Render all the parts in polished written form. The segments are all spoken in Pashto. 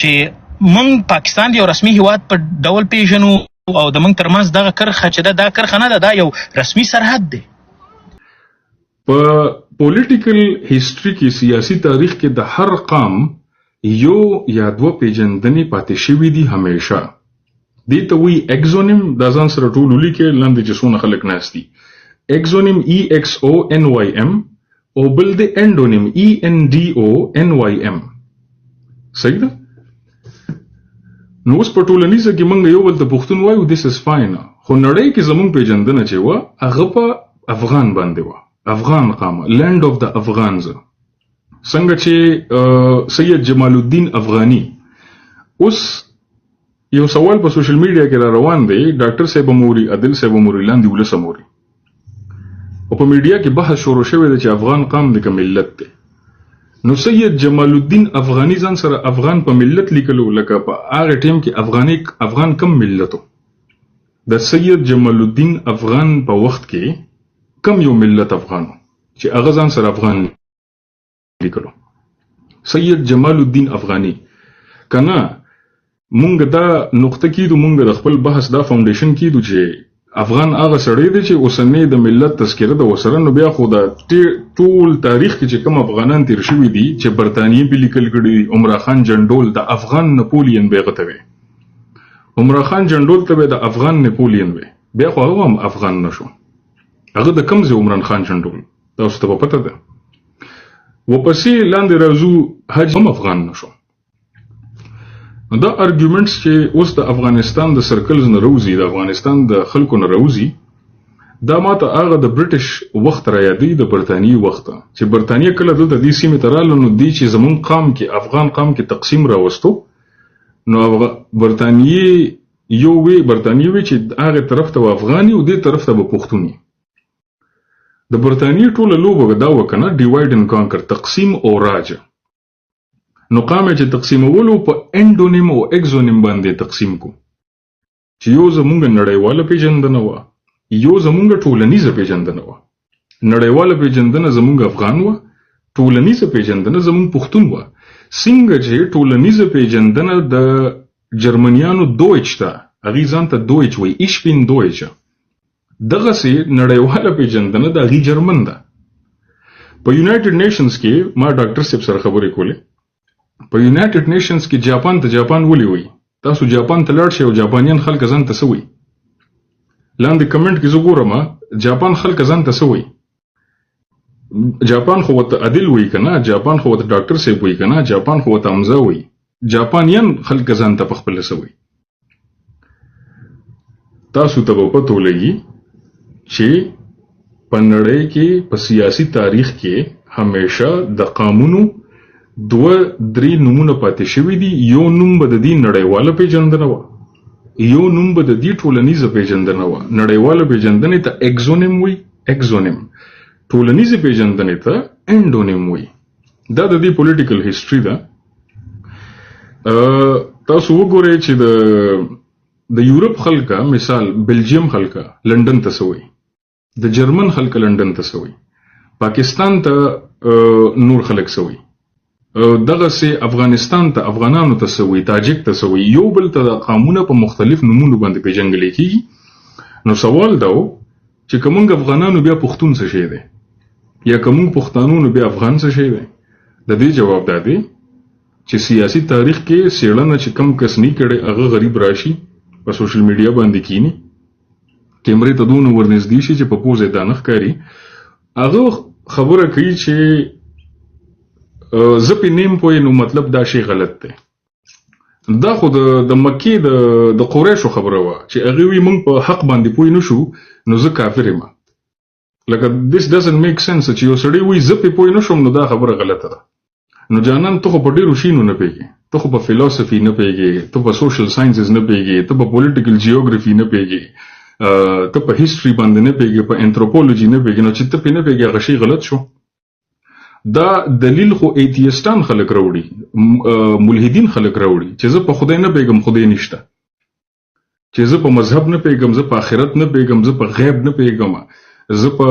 چې موږ پاکستان یو رسمي هیواد په ډول پیژنو او د موږ ترمنځ دغه کرښه چې دا کرښه نه ده، دا یو رسمي سرحد دی. په پولیټیکل هیستوري کې، سیاسي تاریخ کې د هر قام یو یا دوه پیژندنې پاتې شوي دي همیشه. دې ته وایي اګزونیم، دا ځان سره ټول ولیکئ لاندې چې څونه خلک ناست دي. اګزونیم EXONYM او بل د انډونیم ENDONYM. صحیح ده؟ نو اوس په ټولنیزه کې موږ یو بل ته پښتون وایو، دیس از فاین، خو نړۍ کې زموږ پیژندنه چې وه هغه په افغان باندې وه، افغان قام، لینډ آف د افغانز. څنګه چې سید جمال الدین افغاني، اوس یو سوال په سوشل میډیا کې را روان دی، ډاکټر صاحب موري، عادل صاحب موري، لاندې ولس موري، او په میډیا کې بحث شروع شوی دی چې افغان قام د کوم ملت دی. نو سید جمال الدین افغاني ځان سره افغان په ملت لیکلو، لکه په هغه ټیم کې افغان کم ملتو. د سید جمال الدین افغان په وخت کې کم یو ملت افغانو چې هغه ځان سره افغان لیکلو، سید جمال الدین افغاني. کنه مونږ دا نقطه کیدو، مونږ د خپل بحث دا فاونډیشن کیدو چې افغان هغه سړی دی چې اوسنۍ د ملت تذکره د وسره. نو بیا خو د ټول تاریخ کې چې کوم افغانان تیر شوي دي چې برطانیې په لیکل کړي، عمرا خان جنډول د افغان نپولین به غته وي، عمرا خان جنډول ته به د افغان نپولین وي، بیا خو هغه هم افغان نشو. هغه د کوم ځای عمران خان جنډول تاسو ته پته ده. وپسې لاندې راځو، حج هم افغان نشو. دا ارګومنټس چې اوس د افغانستان د سرکلز نه راوځي، د افغانستان د خلکو نه راوځي، دا ماته هغه د برټش وخت را یادوي، د برطانیې وخت چې برطانیه کله دلته دې سیمې ته راغله، نو دی چې زمونږ قام کې، افغان قام کې تقسیم راوستو، نو برطانیې یو وی چې هغه طرف ته افغاني او دې طرف ته به پښتوني. د برطانیې ټوله لوبه دا وکنه ډیوایډ اینډ کانکر، تقسیم او راج. نو قام چې تقسیمولو په انډونیم او اګزونیم باندې تقسیم کو، چې یو زمونږ نړیواله پیژندنه وه، یو زمونږ ټولنیزه پیژندنه وه. نړیواله پیژندنه زمونږ افغان وه، ټولنیزه پیژندنه زمونږ پښتون وه. څنګه چې ټولنیزه پیژندنه د جرمنیانو دویچ ته، هغې ځان ته دویچ وایي، ایش بین دویچ، دغسې نړیواله پیژندنه د هغې جرمن ده. په یونایټډ نیشنز کې ما ډاکټر صاحب سره خبرې کولې، په یونایټډ نیشنز کې جاپان ته جاپان ولې وایي؟ تاسو جاپان ته لاړ شئ او جاپانیان خلک ځان ته څه وایي؟ لاندې کمنټ کې زه ګورم جاپان خلک ځان ته څه وایي. جاپان خو ورته عادل وایي که نه، جاپان خو ورته ډاکټر صاحب وایي که نه، جاپان خو ورته حمزه وایي. جاپانیان خلک ځان ته پخپله څه وایي؟ تاسو ته به پته ولګي چې په نړۍ کې په سیاسي تاریخ کې همیشه د قامونو دوه درې نومونه پاتې شوي دي. یو نوم به د دې نړیواله پیژندنه وه، یو نوم به د دې ټولنیزه پیژندنه وه. نړیواله پیژندنې ته اګزونیم وایي، اګزونیم، ټولنیزه پیژندنې ته انډونیم وایي. دا د دې پولیټیکل هیستوري ده. تاسو وګورئ چې د یورپ خلکه، مثال بلجیم خلکه لندن ته څه وایي، د جرمن خلکه لندن ته څه وایي، پاکستان ته نور خلک څه وایي، دغسې افغانستان ته افغانانو ته څه وایي، تاجک ته څه وایي. یو بل ته د قامونه په مختلف نومونو باندې پیژندل کېږي. نو سوال دا و چې که موږ افغانانو بیا پښتون څه شی دی، یا که موږ پښتانو نو بیا افغان څه شی دی؟ د دې جواب دا دی چې سیاسي تاریخ کې څېړنه چې کم کس نه کړي، هغه غریب راشي په سوشل میډیا باندې کینی، کیمرې ته دونه ورنږدې شي چې په پوزه یې دا نه ښکاري. هغه خبره کوي چې زه پې نیم پوی، نو مطلب دا شی غلط دی. دا خو د مکې د قریشو خبره وه چې هغې وایي موږ په حق باندې پوی نه شو نو زه کافر یم. لکه this doesn't make sense چې یو سړی وایي زه پې پوی نه شوم نو دا خبره غلطه ده. نو جانان ته خو په ډېرو شینو نه پوهېږې، ته خو په فلسفي نه پوهېږې، ته په سوشل ساینسز نه پوهېږې، ته په پولیټیکل جیوګرافي نه پوهېږې، ته په هیسټري باندې نه پوهېږې، په انتروپولوژي نه پوهېږې. نو چې ته پې نه پوهېږې هغه شی غلط شو. دا دلیل خو ایتیستان خلک راوړي، ملحدین خلک راوړي چې زه په خدای نه پوهېږم، خدای نشته، چې زه په مذهب نه پوهېږم، زه په آخرت نه پوهېږم، زه په غیب نه پوهېږم، زه په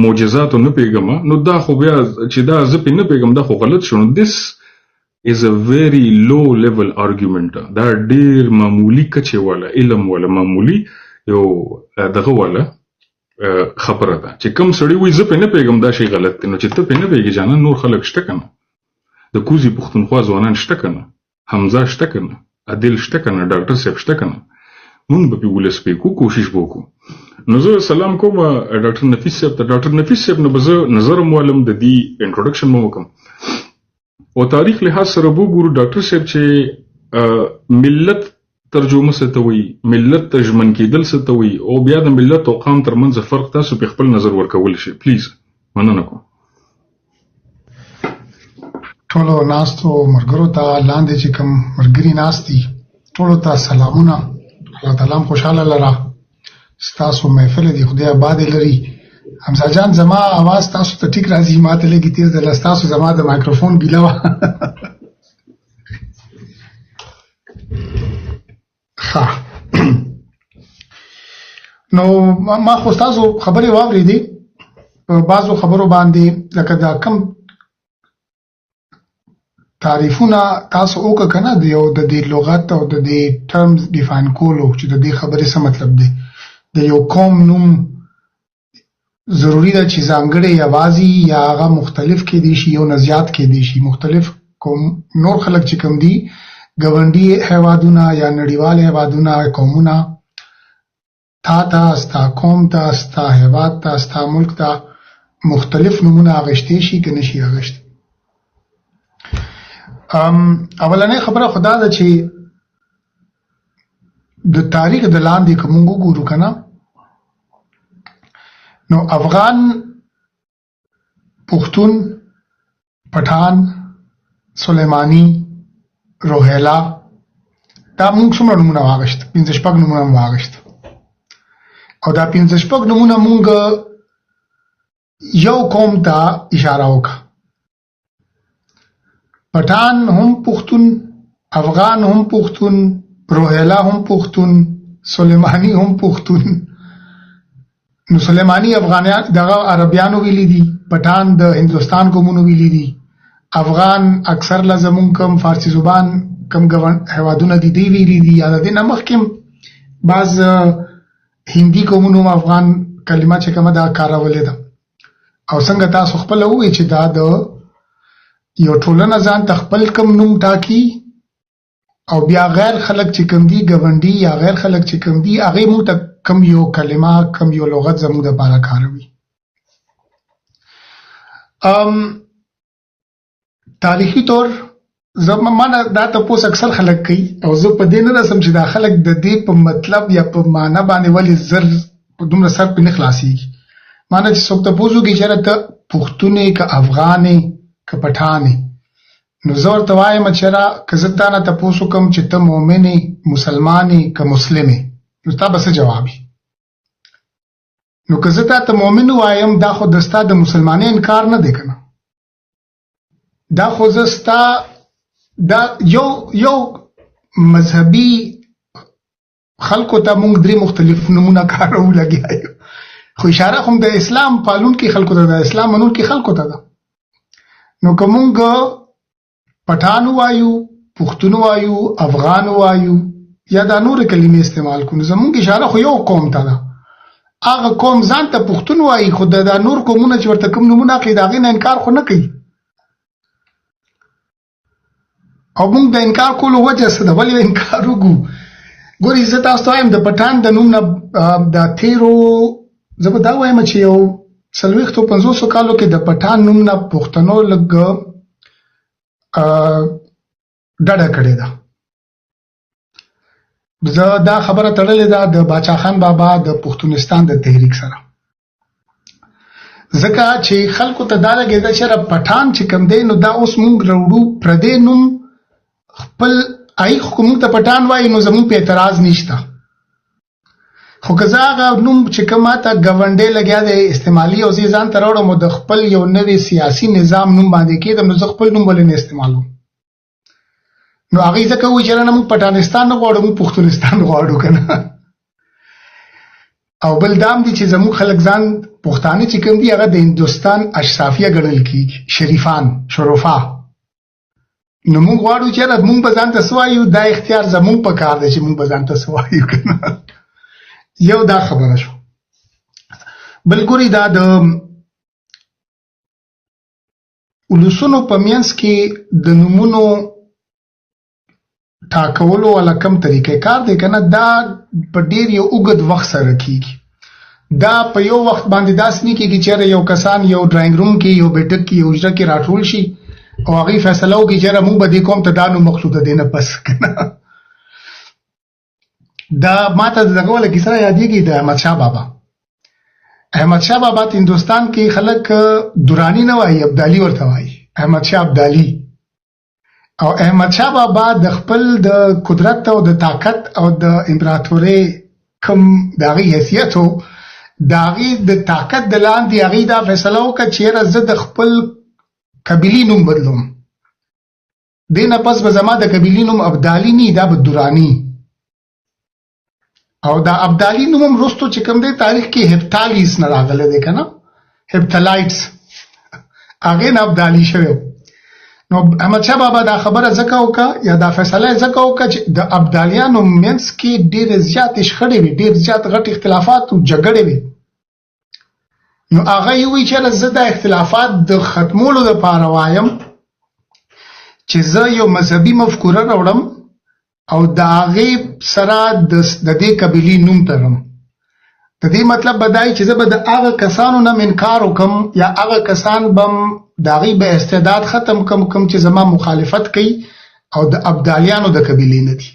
معجزاتو نه پوهېږم. نو دا خو بیا چې دا زه پې نه پوهېږم دا خو غلط شو. نو دس is a very low level argument. دا ډیر معمولی کچه والا علم والا معمولی یو دغه والا خبره ده چې کوم سړی وي زه په نه پیغام دا شی غلط دی نو چې ته په نه پیږي جانان نور خلک شته کنه د کوزي پښتونخوا ځوانان شته کنه حمزه شته کنه عادل شته کنه ډاکټر صاحب شته کنه مونږ به ولس په کوشش وکړو نو زه سلام کوم ډاکټر نفیس صاحب ته ډاکټر نفیس صاحب نو زه نظر معلم د دې انټروډکشن مو وکم او تاریخ لحاظ سره وګورو ډاکټر صاحب چې ملت ترجمه ستوي ملت ترجمن کېدل ستوي او بیا د ملت او قوم ترمنځ فرق تاسو په خپل نظر ورکول شي پلیز مننه کوم ټولو ناستو مرګرو ته لاندې چې کوم مرګري ناستي ټولو ته سلامونه الله تعالی خوشاله لره ستاسو محفل دی خدای آباد لري حمزه جان زما आवाज تاسو ته ټیک راځي ماته لګی تیز د تاسو زما د مایکروفون بیلوا ها نو ما خو تاسو خبري واورېدې په بعضو خبرو باندې لکه دا کم تعریفونه تاسو وکړه کنه د یو د دې لغت او د دې ټرمز ډیفاین کولو چې د دې خبرې څه مطلب دی د یو قوم نوم ضروری ده چې ځانګړی یوازې یا هغه مختلف کې دي شي یو نه زیات کې دي شي مختلف قوم نور خلک چې کوم دي ګاونډي هیوادونه یا نړیوال هیوادونه قومونه تا ستا قوم ته ستا هیواد ته ستا ملک ته مختلف نومونه اغشتی شي که نشي اغشت اولنې خبره خدا ده چې د تاریخ د لاندې که مونږ وګورو که نه نو افغان پښتون پټان سلیمانی روهیلا دا مونږ څومره نومونه واغشت 15 نومونه واغشت او دا 15 نومونه مونږ یو قوم ته اشاره وکړه پټان هم پښتون افغان هم پښتون روهیلا هم پښتون سلیمانی هم پښتون نو سلیمانی افغانیان دغه عربیانو ویلي دي پټان د هندوستان قومونو ویلي دي افغان اکثر لزمون کم فارسی زبان کم هوادونه دي دی ویلي دي یا د دې نه مخکې بعض هندي قومونو افغان کلمه چې کومه دا کارولې ده او څنګه تاسو خپل وایي چې دا د یو ټولنه ځان تخپل کم نوم ټاکی او بیا غیر خلک چې کوم دي ګاونډي یا غیر خلک چې کوم دي هغه مو ته کم یو کلمه کم یو لغت زموږ د لپاره کاروي تاریخي طور زمانه دا تاسو اکثر خلک کوي او زه په دې نه رسم چې دا خلک د دې په مطلب یا په معنا باندې ولې زر دومره سر په نه خلاصيږي معنا چې څوک تاسو کې چې ته پښتونې ک افغانې ک پټانې نو زور توایم چې را کزتانه تاسو کوم چې ته مؤمنې مسلمانې ک مسلمې نو تاسو جوابي نو کزتا ته مؤمن وایم دا خو دستا د مسلمانۍ انکار نه دی کنه دا خو زستا دا یو مذهبي خلکو ته مونږ درې مختلف نمونه کارو لګیایو خو اشاره هم د اسلام پالون کې خلکو ته د اسلام منون کې خلکو ته ده نو کومګ پټان وایو پښتون وایو افغان وایو یا دا نور کلمې استعمال کوو زمونږ اشاره خو یو قوم ته ده هغه قوم ځان ته پښتون وایي خو دا نور قومونه چې ورته کوم نمونه کوي دا غي نه انکار خو نه کوي او موږ د انکار کولو وجه څه ده ولې انکار وکړو ګورې زه تاسو ته وایم د پټان د نوم نه د تیرو زه به دا وایم چې یو 450 کالو کې د پټان نوم نه پښتنو لږ ډډه کړې ده زه دا خبره تړلې ده د باچا خان بابا د پښتونستان د تحریک سره ځکه چې خلکو ته دا لګېده چې پټان چې کوم دی نو دا اوس موږ راوړو پردی نوم خپل ای حکومت ته پټان وایي نو زموږ په اعتراض نشته خو که زه هغه نوم چې کومه ته ګاونډی لګیا دی استعمالي او زه ځان ته راوړم د خپل یو نوی سیاسي نظام نوم باندې کېدم نو زه خپل نوم ولې نه استعمالوم نو هغه ځکه وایي چې نه موږ پټانستان نه غواړو موږ پښتونستان غواړو که نه او بل دام دي چې زموږ خلک ځان پښتانه چې کوم دي هغه د هندوستان اشرافیه ګڼل کېږي شریفان شرفا نو موږ غواړو چې موږ به ځان ته څه وایو، دا اختیار زموږ په کار دی چې موږ به ځان ته څه وایو که نه. یو دا خبره شو. بل ګورئ دا د ولسونو په منځ کې د نومونو ټاکولو والا کم طریقې کار دی که نه، دا په ډېر یو اوږد وخت سره کېږي. دا په یو وخت باندې داسې نه کېږي چېرې یو کسان یو ډرایینګ روم کې یو بیټک کې یو حجره کې راټول شي او هغوی فیصله وکړي چېرې موږ به دې قوم ته دا نوم مخلو د دې نه پس که نه. دا ما ته د دغه والا کیسه یادېږي د احمدشاه بابا. احمدشاه بابا ته هندوستان کې خلک درانی نه وایي، ابدالي ورته وایي، احمدشاه ابدالي. او احمدشاه بابا د خپل د قدرت او د طاقت او د امپراتورۍ کم د هغې حیثیت و، د هغې د طاقت د لاندې هغې دا فیصله وکړه چېرې زه د خپل قبیلي نوم بدلوم، دې نه پس به زما د قبیلي نوم ابدالي نه دا به دراني. او دا ابدالي نوم هم وروستو چې کوم دی تاریخ کې هپتالیس نه راغلی دی که نه، هپتلایټس، هغې نه ابدالي شوی. نو احمدشاه بابا دا خبره ځکه وکړه یا دا فیصله یې ځکه وکړه چې د ابدالیانو منځ کې ډېرې زیاتې شخړې وي، ډېر زیات غټ اختلافات او جګړې وي. نو هغه یې وایي چې زه دا اختلافات د ختمولو دپاره وایم چې زه یو مذهبي مفکوره راوړم او د هغې سره د دې قبیلې نوم تړم. د دې مطلب به دا وي چې زه به د هغه کسانو نه انکار وکړم یا هغه کسان به د هغې به استعداد ختم کم چې زما مخالفت کوي او د ابدالیانو د قبیلې نه دي.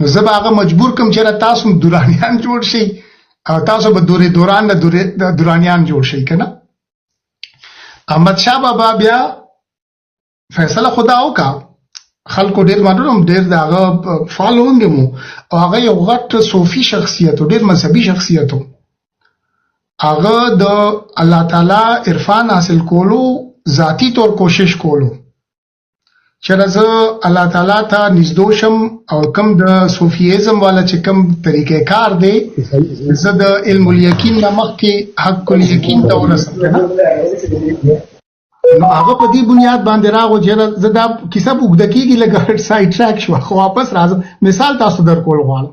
نو زه به هغه مجبور کړم چې تاسو درانیان جوړ شئ او تاسو به دوران د درانیان جوړ شئ که نه. احمدشاه بابا بیا فیصله خدا وکړه، خلکو ډېر معلوم ډېر د هغه فالوونګ مو او هغه یو غټ صوفي شخصیت و، ډېر مذهبي شخصیت و. هغه د الله تعالی عرفان حاصل کولو ذاتی طور کوشش کولو چې زه الله تعالی ته نږدې شم او کم د صوفیزم والا چې کم طریقې کار دی زه د علم الیقین نه مخکې حق الیقین ته ورسم. نو هغه په دې بنیاد باندې راغو چې زه دا کیسه اوږده کېږي لږ سایډ ټریک شوه، خو واپس راځم. مثال تاسو درکول غواړم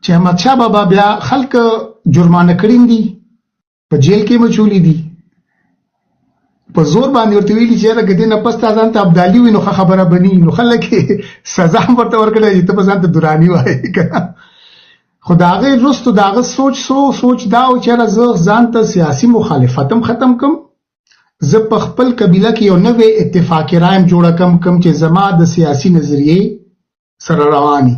چې احمدشاه بابا بیا خلک جرمانه کړي دي، په جیل کې مچولي دي، په زور باندې ورته ویلي چې یاره که دې نه پس تا ځان ته ابدالي وي نو ښه خبره به نه وي. نو خلک یې سزا هم ورته ورکړی چې ته به ځان ته دراني وایې که نه. خو د هغې وروستو د هغه سوچ دا و چې یاره زه ځان ته سیاسي مخالفت هم ختم کړم، زه په خپل قبیله کې یو نوی اتفاقي رایم جوړه کړم چې زما د سیاسي نظریې سره رواني.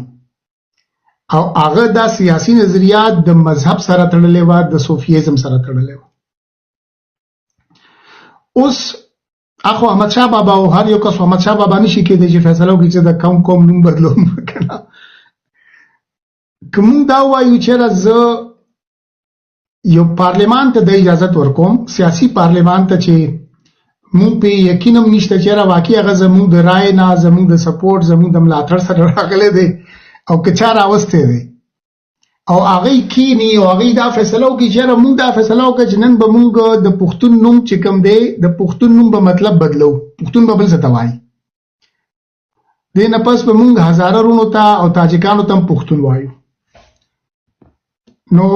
او هغه دا سیاسي نظریات د مذهب سره تړلې وه، د صوفیزم سره تړلې وه. اوس اخو احمدشاه بابا او هر یو کس احمدشاه بابا نشي کېدی چې فیصله وکړي چې د کوم نوم بدلوم که نه. که موږ دا ووایو چېرې زه یو پارلمان ته د اجازت ورکوم، سیاسي پارلمان ته چې موږ پې یقین هم نشته چېرې واقعي هغه زموږ د رایې نه، زموږ د سپورټ، زموږ د ملاتړ سره راغلی دی او که چا راوستی دی او هغوی کښېني او هغوی دا فیصله وکړي چې یاره موږ دا فیصله وکړه چې نن به موږ د پښتون نوم چې کوم دی د پښتون نوم به مطلب بدلو، پښتون به بل څه ته وایي، دې نه پس به موږ هزاره رونو ته او تاجکانو ته هم پښتون وایو. نو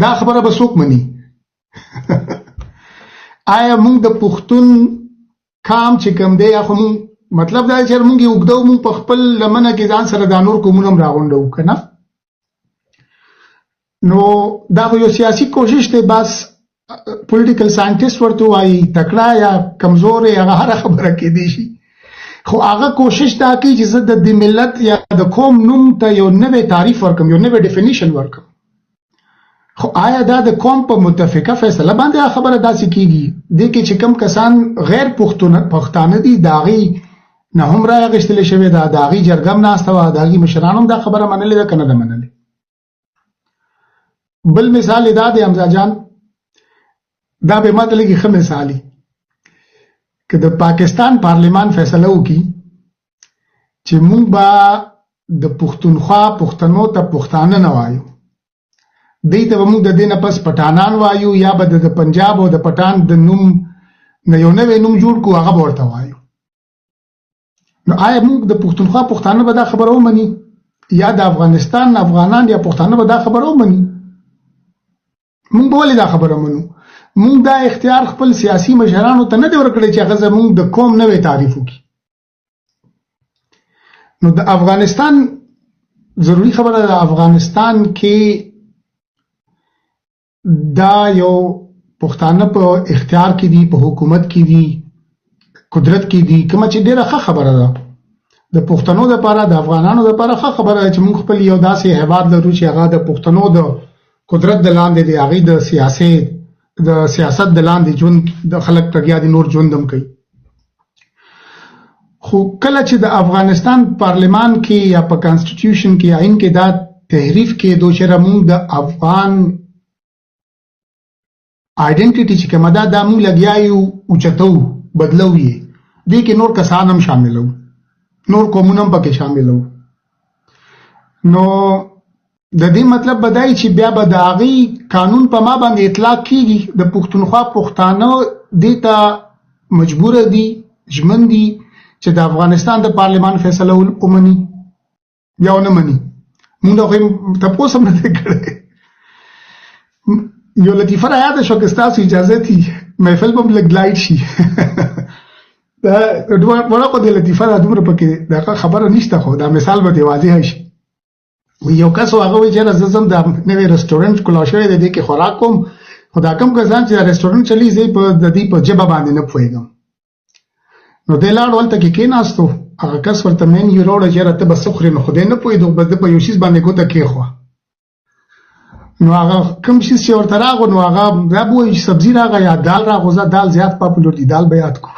دا خبره به څوک مني؟ آیا موږ د پښتون کام چې کوم دی یا خو موږ مطلب دا چې موږ یې اوږدو، موږ په خپل لمنه کې ځان سره دا نور قومونه هم راغونډوو که نه. نو دا خو یو سیاسي کوشش دی، بس پولیټیکل ساینټسټ ورته وایي تکړه یا کمزور هغه هره خبره کېدی شي، خو هغه کوشش دا کوي چې زه د دې ملت یا د قوم نوم ته یو نوی تعریف ورکړم، یو نوی ډیفینیشن ورکړم. خو آیا دا د قوم په متفقه فیصله باندې خبره داسې کېږي؟ دې کې چې کوم کسان غیر پښتانه دي د هغې نه هم رایه اخیستلې شوې ده، د هغې جرګه هم ناسته وه، د هغې مشران هم دا خبره منلې ده که نه ده منلې. بل مثال دا دی حمزه جان، دا به ماته لږ ښه مثال وي، که د پاکستان پارلمان فیصله وکړي چې موږ به د پښتونخوا پښتنو ته پښتانه نه وایو، دوی ته به موږ د دې نه پس پټانان وایو یا به د پنجاب او د پټان د نوم نو یو نوی نوم جوړ کو هغه به ورته وایو. نو آیا موږ د پښتونخوا پښتانه به دا خبره ومني یا د افغانستان افغانان یا پښتانه به دا خبره ومني؟ موږ به ولې دا خبره منو؟ موږ دا اختیار خپل سیاسي مشرانو ته نه دی ورکړی چې هغه زموږ د قوم نوی تعریف وکړي. نو د افغانستان ضروری خبره ده، افغانستان کې دا یو پښتانه په اختیار کې دي، په حکومت کې دي، قدرت کې دي، کومه چې ډیره ښه خبره ده د پښتنو لپاره، د افغانانو لپاره ښه خبره ده چې موږ خپل یو داسې هیواد لرو چې هغه د پښتنو د قدرت د لاندې دی، هغې د سیاست د لاندې ژوند د خلک لګیا دي، نور ژوند هم کوي. خو کله چې د افغانستان پارلمان کې یا په کانسټیټیوشن کې آئین کې دا تحریف کېدو چې موږ د افغان آئیډنټیټي چې کومه ده دا موږ لګیا یو اوچتو بدلو یې، دې کې نور کسان هم شاملو، نور قومونه هم پکې شاملو. نو د دې مطلب بدای چې بیا به د هغې قانون په ما باندې اطلاق کېږي، د پښتونخوا پښتانه دې ته مجبور دي، ژمن دي چې د افغانستان د پارلمان فیصله ومني یا ونه مني. موږ د هغوی تپوس هم نه دی کړی. یو لطیفه را یاده شوه که ستاسو اجازه تي محفل به هم لږ لایټ شي. وړه خو د لطیفه دا دومره پکې دغه خبره نشته، خو دا مثال به دې واضح شي. یو کس هغه وایي چې زه ځم د نوی رسټورنټ کلا شوی دی، دې کې خوراک کوم، خو دا کوم کسان چې دا رسټورنټ چلي زه د دې په ژبه باندې نه پوهېږم. نو دی لاړ هلته کې کېناستو، هغه کس ورته مینیو راوړه چې یاره ته به څه خورې، نو خو دی نه پوهېدو، بس ده په یو شیز باندې ګوته کېښوه. نو هغه کوم شیز چې ورته راغو نو هغه دا به وایي چې سبزي راغی یا دال راغو، زه دال زیات پاپولر دي، دال به یاد کړو.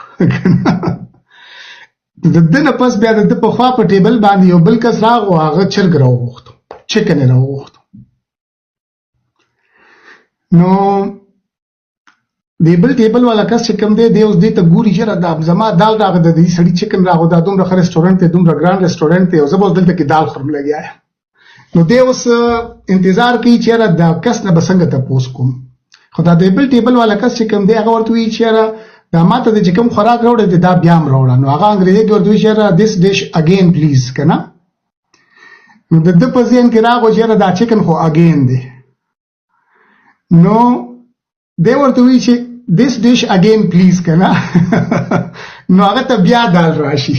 د ده نه پس بیا د ده په خوا په ټیبل باندې یو بل کس راغو، هغه چرګ راوغوښتو، چکن یې راوغوښتو. نو دی بل ټیبل والا کس چې کوم دی دی اوس دې ته ګوري چې دا زما دال راغی، د دې سړي چکن راغو، دا دومره ښه رسټورنټ دی، دومره ګران رسټورنټ دی، او زه به اوس دلته کې دال خورم لګیا یم. نو دی اوس انتظار کوي چې یاره دا کس نه به څنګه تپوس کوم. خو دا د بل ټیبل والا کس چې کوم دی هغه ورته وایي چې یاره دا ماته د چې کوم خوراک راوړی دی دا بیا هم راوړه. نو هغه انګریزي کې ورته وایي چې یاره دس ډش اګین پلیز، که نه؟ نو د ده په ذهن کې راغو چې یاره دا چکن خو اګین دی. نو دی ورته وایي چې this dish again please، که نه؟ نو هغه ته بیا دال راشي.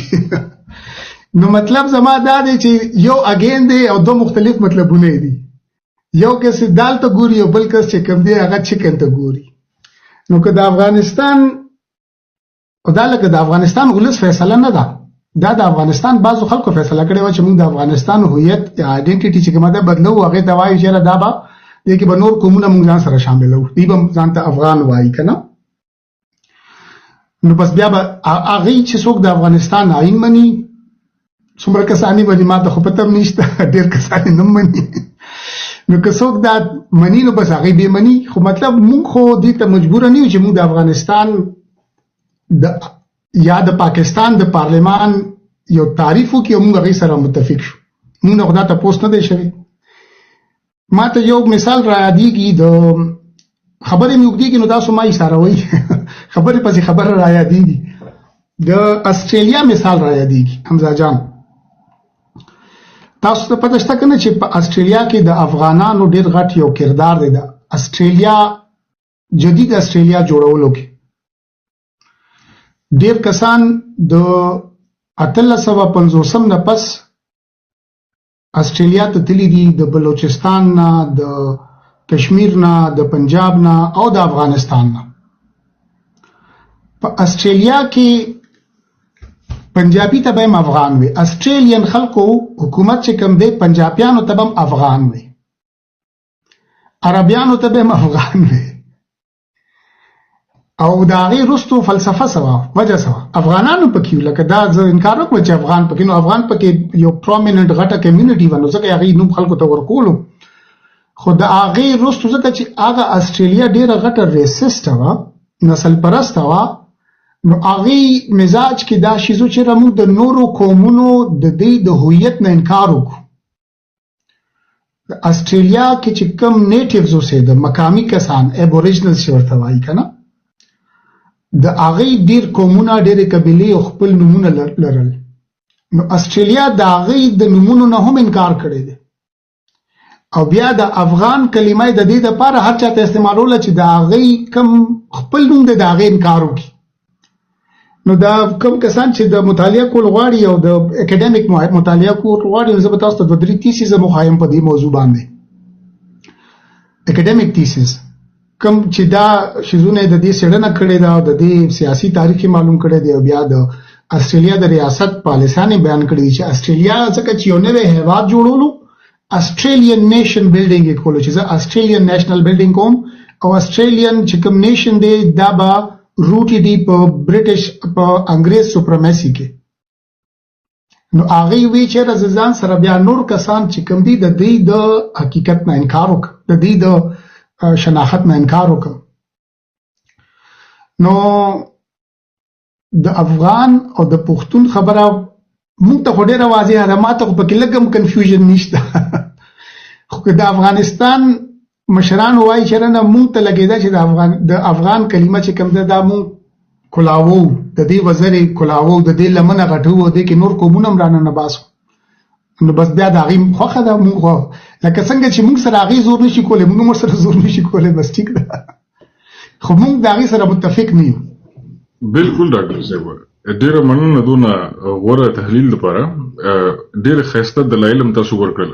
نو مطلب زما دا دی چې یو اګین دی او دو مختلف مطلبونه دي، یو کس دال ته ګوري او بل کس چې کوم دی هغه چکن ته ګوري. نو که د افغانستان او دا لکه د افغانستان ولس فیصله نه ده، دا د افغانستان بعضو خلکو فیصله کړې وه چې موږ د افغانستان هویت آیډنټیټي چې کومه ده بدلو، هغې ته وایو چې دا به دې کې به نور قومونه موږ ځان سره شاملو، دوی به ځان ته افغان وایي، که نه؟ نو بس بیا به هغې چې څوک د افغانستان آئین مني، څومره کسان یې مني ما ته خو پته هم نشته، ډېر کسان یې نه مني. نو که څوک دا مني نو بس هغې بې مني. خو مطلب موږ خو دې ته مجبوره نه یو چې موږ د افغانستان یا د پاکستان د پارلمان یو تعریف وکړي او موږ هغې سره متفق شو. موږ نه خو دا تپوس نه دی شوی. ما ته یو مثال را یادېږي، د خبرې مې اوږدېږي نو تاسو ما ایساروئ، خبرې پسې خبره را یادېږي. د استرالیا مثال را یادېږي. حمزه جان تاسو ته پته شته که نه چې په استرالیا کې د افغانانو ډېر غټ یو کردار دی د استرالیا جدید استرالیا جوړولو کې. ډېر کسان د 1850 نه پس استرالیا ته تللی دي، د بلوچستان نه، د کشمیر نه، د پنجاب نه او د افغانستان نه. په استرالیا کې پنجابي ته به هم افغان وي، استرالین خلکو حکومت چې کوم دی پنجابیانو ته به هم افغان وي، عربیانو ته به هم افغان وي. او د هغې وروستو فلسفه څه وه، وجه څه وه؟ افغانانو پکې وو. لکه دا زه انکار نه کوم چې افغان پکې، نو افغان پکې یو پرومیننټ غټه کمیونټي وه، نو ځکه یې هغې نوم خلکو ته ورکولو. خو د هغې وروستو ځکه چې هغه استرالیا ډېره غټه ریسسټه وه، نسل پرسته وه، نو هغې مزاج کې دا شیزو چې موږ د نورو قومونو د دې د هویت نه انکار وکړو. استرالیا کې چې کوم نیټیوز اوسېده، مقامي کسان، ایبوریجنلز چې ورته وایي که نه، د هغې ډېر قومونه ډېرې قبیلې او خپل نومونه لرل. نو استرالیا د هغې د نومونو نه هم انکار کړی دی او بیا د افغان کلمه د دې دپاره هر چاته استعمالوله چې د هغې کم خپل نوم دی د هغې انکار وکړي. نو دا کوم کسان چې د مطالعه کول غواړي او د اکیډمیک مطالعه کول غواړي نو زه به تاسو ته 2-3 تیسیزه مخایم په دې موضوع باندې. اکیډمیک تیسیز کوم چې دا شیزونه د دې څېړنه کړې ده او د دې سیاسي تاریخ معلوم کړی دی او بیا د استرالیا د ریاست پالیسیانې بیان کړي دي چې استرالیا ځکه چې یو نوی هیواد جوړولو استریلیان نیشن بلډینګ یې کولو چې زه استریلیان نیشنل بلډینګ کوم او استریلیان چې کوم نیشن دی دا به روټي دی په برټش په انګریز سوپرمسي کې. نو هغه وی چې ځان سره بیا نور کسان چې کوم دي د دې د حقیقت نه انکار وکړ د دې د شناخت نه انکار وکړ. نو د افغان او د پښتون خبره مونږ ته خو ډېره واضحه ده ما ته خو پکې لږ هم کنفیوژن نشته خو که د افغانستان مشران وایي چې نه مونږ ته لګېده چې د افغان کلمه چې کوم ده دا مونږ کلاوو د دې وزرې کلاوو د دې لمنه غټو د کې نور قومونه هم رانه نه باسو نو بس بیا د هغې خوښه ده مونږ لکه څنګه چې مونږ سره هغې زور نشي کولی مونږ هم ورسره زور نشي کولی بس ټیک ده خو مونږ د هغې سره متفق نه یو. بالکل ډاکټر صاحب ډېره مننه دونه غوره تحلیل لپاره ډېر ښایسته دلایل هم تاسو ورکړل.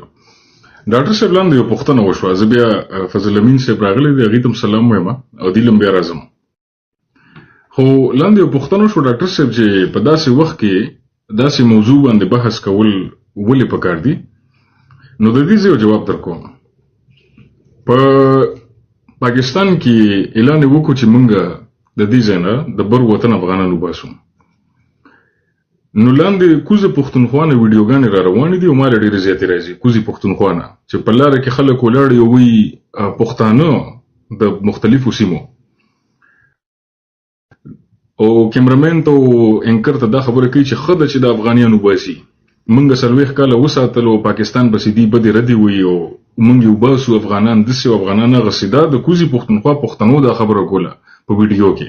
ډاکټر صاحب لاندې یو پوښتنه وشوه زه بیا فضل امین صاحب راغلی دی هغې ته هم سلام وایم او دې له بیا راځم خو لاندې یو پوښتنه وشوه ډاکټر صاحب چې په داسې وخت کې داسې موضوع باندې بحث کول ولې پکار دي نو د دې زه یو جواب درکوم. په پاکستان کې اعلان وکړو چې موږ د دې ځای نه د بر وطن افغانان وباسو نو لاندې کوزه پښتونخوا نه ویډیوګانې را روانې دي او ما له ډېرې زیاتې راځي کوزې پښتونخوا نه چې په لاره کې خلک ولاړ یو وي پښتانه د مختلفو سیمو او کیمرامین ته او انکر ته دا خبره کوي چې ښه ده چې د افغانیان وباسي موږ 40 کاله وساتل او پاکستان بسې دي بدې ردې وي او موږ یې وباسو افغانان داسې او افغانان هغسې دا د کوزې پښتونخوا پښتنو دا خبره کوله په ویډیو کې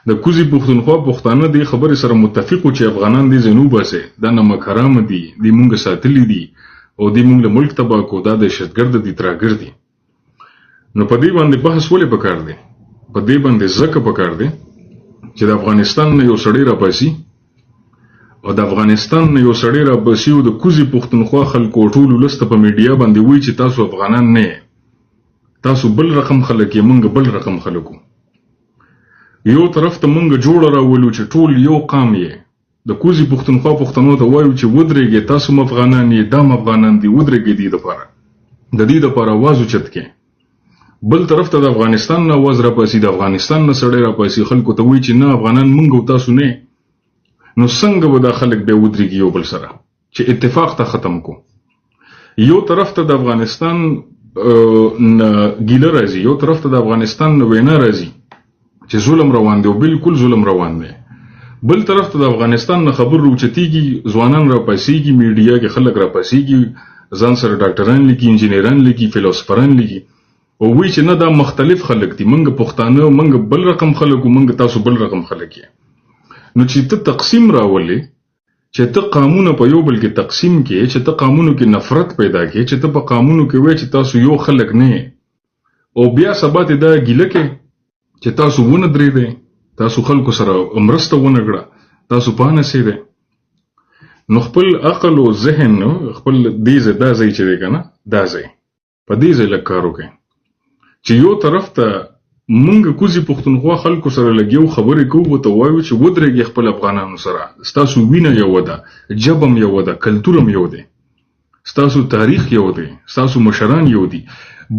د کوزې پښتونخوا پښتانه دې خبرې سره متفق وو چې افغانان دې ځای نه وباسي دا نمک حرام دي دې موږ ساتلي دي او دې موږ له ملک تباه کړو دا دهشتګرد دي ترهګر دي. نو په دې باندې بحث ولې پکار دی په دې باندې ځکه پکار دی چې د افغانستان نه یو سړی راباسي او د افغانستان نه یو سړی راباسي او د کوزې پښتونخوا خلکو ټول ولس ته په میډیا باندې وایي چې تاسو افغانان نه تاسو بل رقم خلک یې موږ بل رقم خلکو یو طرف ته موږ جوړ راولو چې ټول یو قام یې د کوزې پښتونخوا پښتنو ته وایو چې ودرېږئ تاسو هم افغانان یې دا هم افغانان دي ودرېږئ د دې دپاره اواز اوچت کړئ. بل طرف ته د افغانستان نه اواز راپاسي د افغانستان نه سړی راپاسي خلکو ته وایي چې نه افغانان موږ او تاسو نه نو څنګه به دا خلک بیا ودرېږي یو بل سره چې اتفاق ته ختم کو. یو طرف ته د افغانستان ګیله راځي یو طرف ته د افغانستان نه وینا راځي چې ظلم روان دی او بالکل ظلم روان دی بل طرف ته د افغانستان نه خبر روچتېږي ځوانان راپاسېږي میډیا کې خلک راپاسېږي ځان سره ډاکټران لیکي انجینران لیکي فیلسوفران لیکي او وایي چې نه دا مختلف خلک دي موږ پښتانه موږ بل رقم خلک او موږ تاسو بل رقم خلک یې. نو چې ته تقسیم راولې چې ته قانون په یو بل کې تقسیم کې چې ته قانونو کې نفرت پیدا کې چې ته په قانونو کې وایي چې تاسو یو خلک نه او بیا سبا ته دا ګیله کې چې تاسو ونه درېدئ تاسو خلکو سره مرسته ونه کړه تاسو پانه سیدئ نو خپل عقل او ذهن خپل دې ځای دا ځای چې دی که نه دا ځای په دې ځای لږ کار وکړئ چې یو طرف ته مونږ کوزې پښتونخوا خلکو سره لګیو خبرې کوو ورته وایو چې ودرېږئ خپل افغانانو سره ستاسو وینه یو ده ژبه هم یو ده کلتور هم یو دی ستاسو تاریخ یو دی ستاسو مشران یو دي.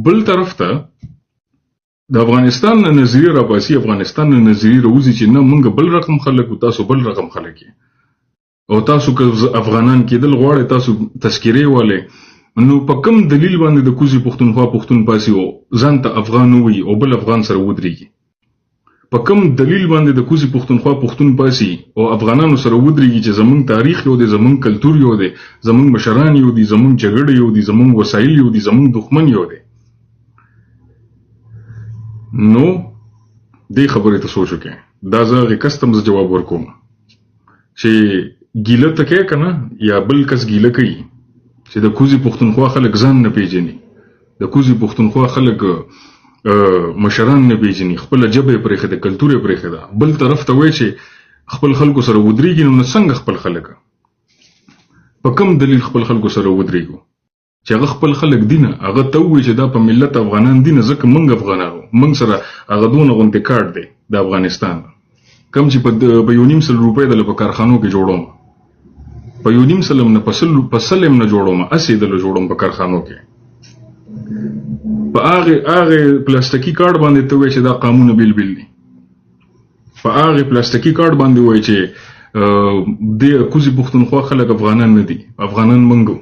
بل طرف ته د افغانستان نه نظریه راباسي افغانستان نه نظریه راوځي چې نه موږ بل رقم خلک او تاسو بل رقم خلک یې او تاسو که افغانان کېدل غواړئ تاسو تذکیرې والئ نو په کوم دلیل باندې د کوزې پښتونخوا پښتون پاسي او ځان ته افغان ووایي او بل افغان سره ودرېږي په کوم دلیل باندې د کوزې پښتونخوا پښتون پاسي او افغانانو سره ودرېږي چې زمونږ تاریخ یو دی زمونږ کلتور یو دی زمونږ مشران یو دي زمونږ جګړې یو دي زمونږ وسایل یو دي زمونږ دښمن یو دی. نو دې خبرې ته سوچ وکړئ. دا زه هغې کس ته هم جواب ورکوم چې ګیله ته کوې که نه یا بل کس ګیله کوي چې د کوزي پښتونخوا خلک ځان نه پیژني، د کوزي پښتونخوا خلک مشران نه پیژني، خپله ژبه یې پرېښې ده، کلتور یې پرېښې ده، بل طرف ته وایي چې خپل خلکو سره ودرېږي. نو څنګه خپل خلک په کوم دلیل خپل خلکو سره ودرېږو چې هغه خپل خلک دي نه؟ هغه ته ووایي چې دا په ملت افغانان دي نه، ځکه موږ افغانان وو، موږ سره هغه دونه غوندې کارت دی د افغانستان کم چې په 1.5 روپۍ دله په کارخانو کې جوړوم، په 1.5 نه په 100 نه جوړوم، 80 دله جوړوم په کارخانو کې. په هغه پلاستیکي کارت باندې ته وایي چې دا قانون بیل بیل دي، په هغه پلاستیکي کارت باندې وایي چې د کوزي پښتونخوا خلک افغانان نه دي، افغانان منګو.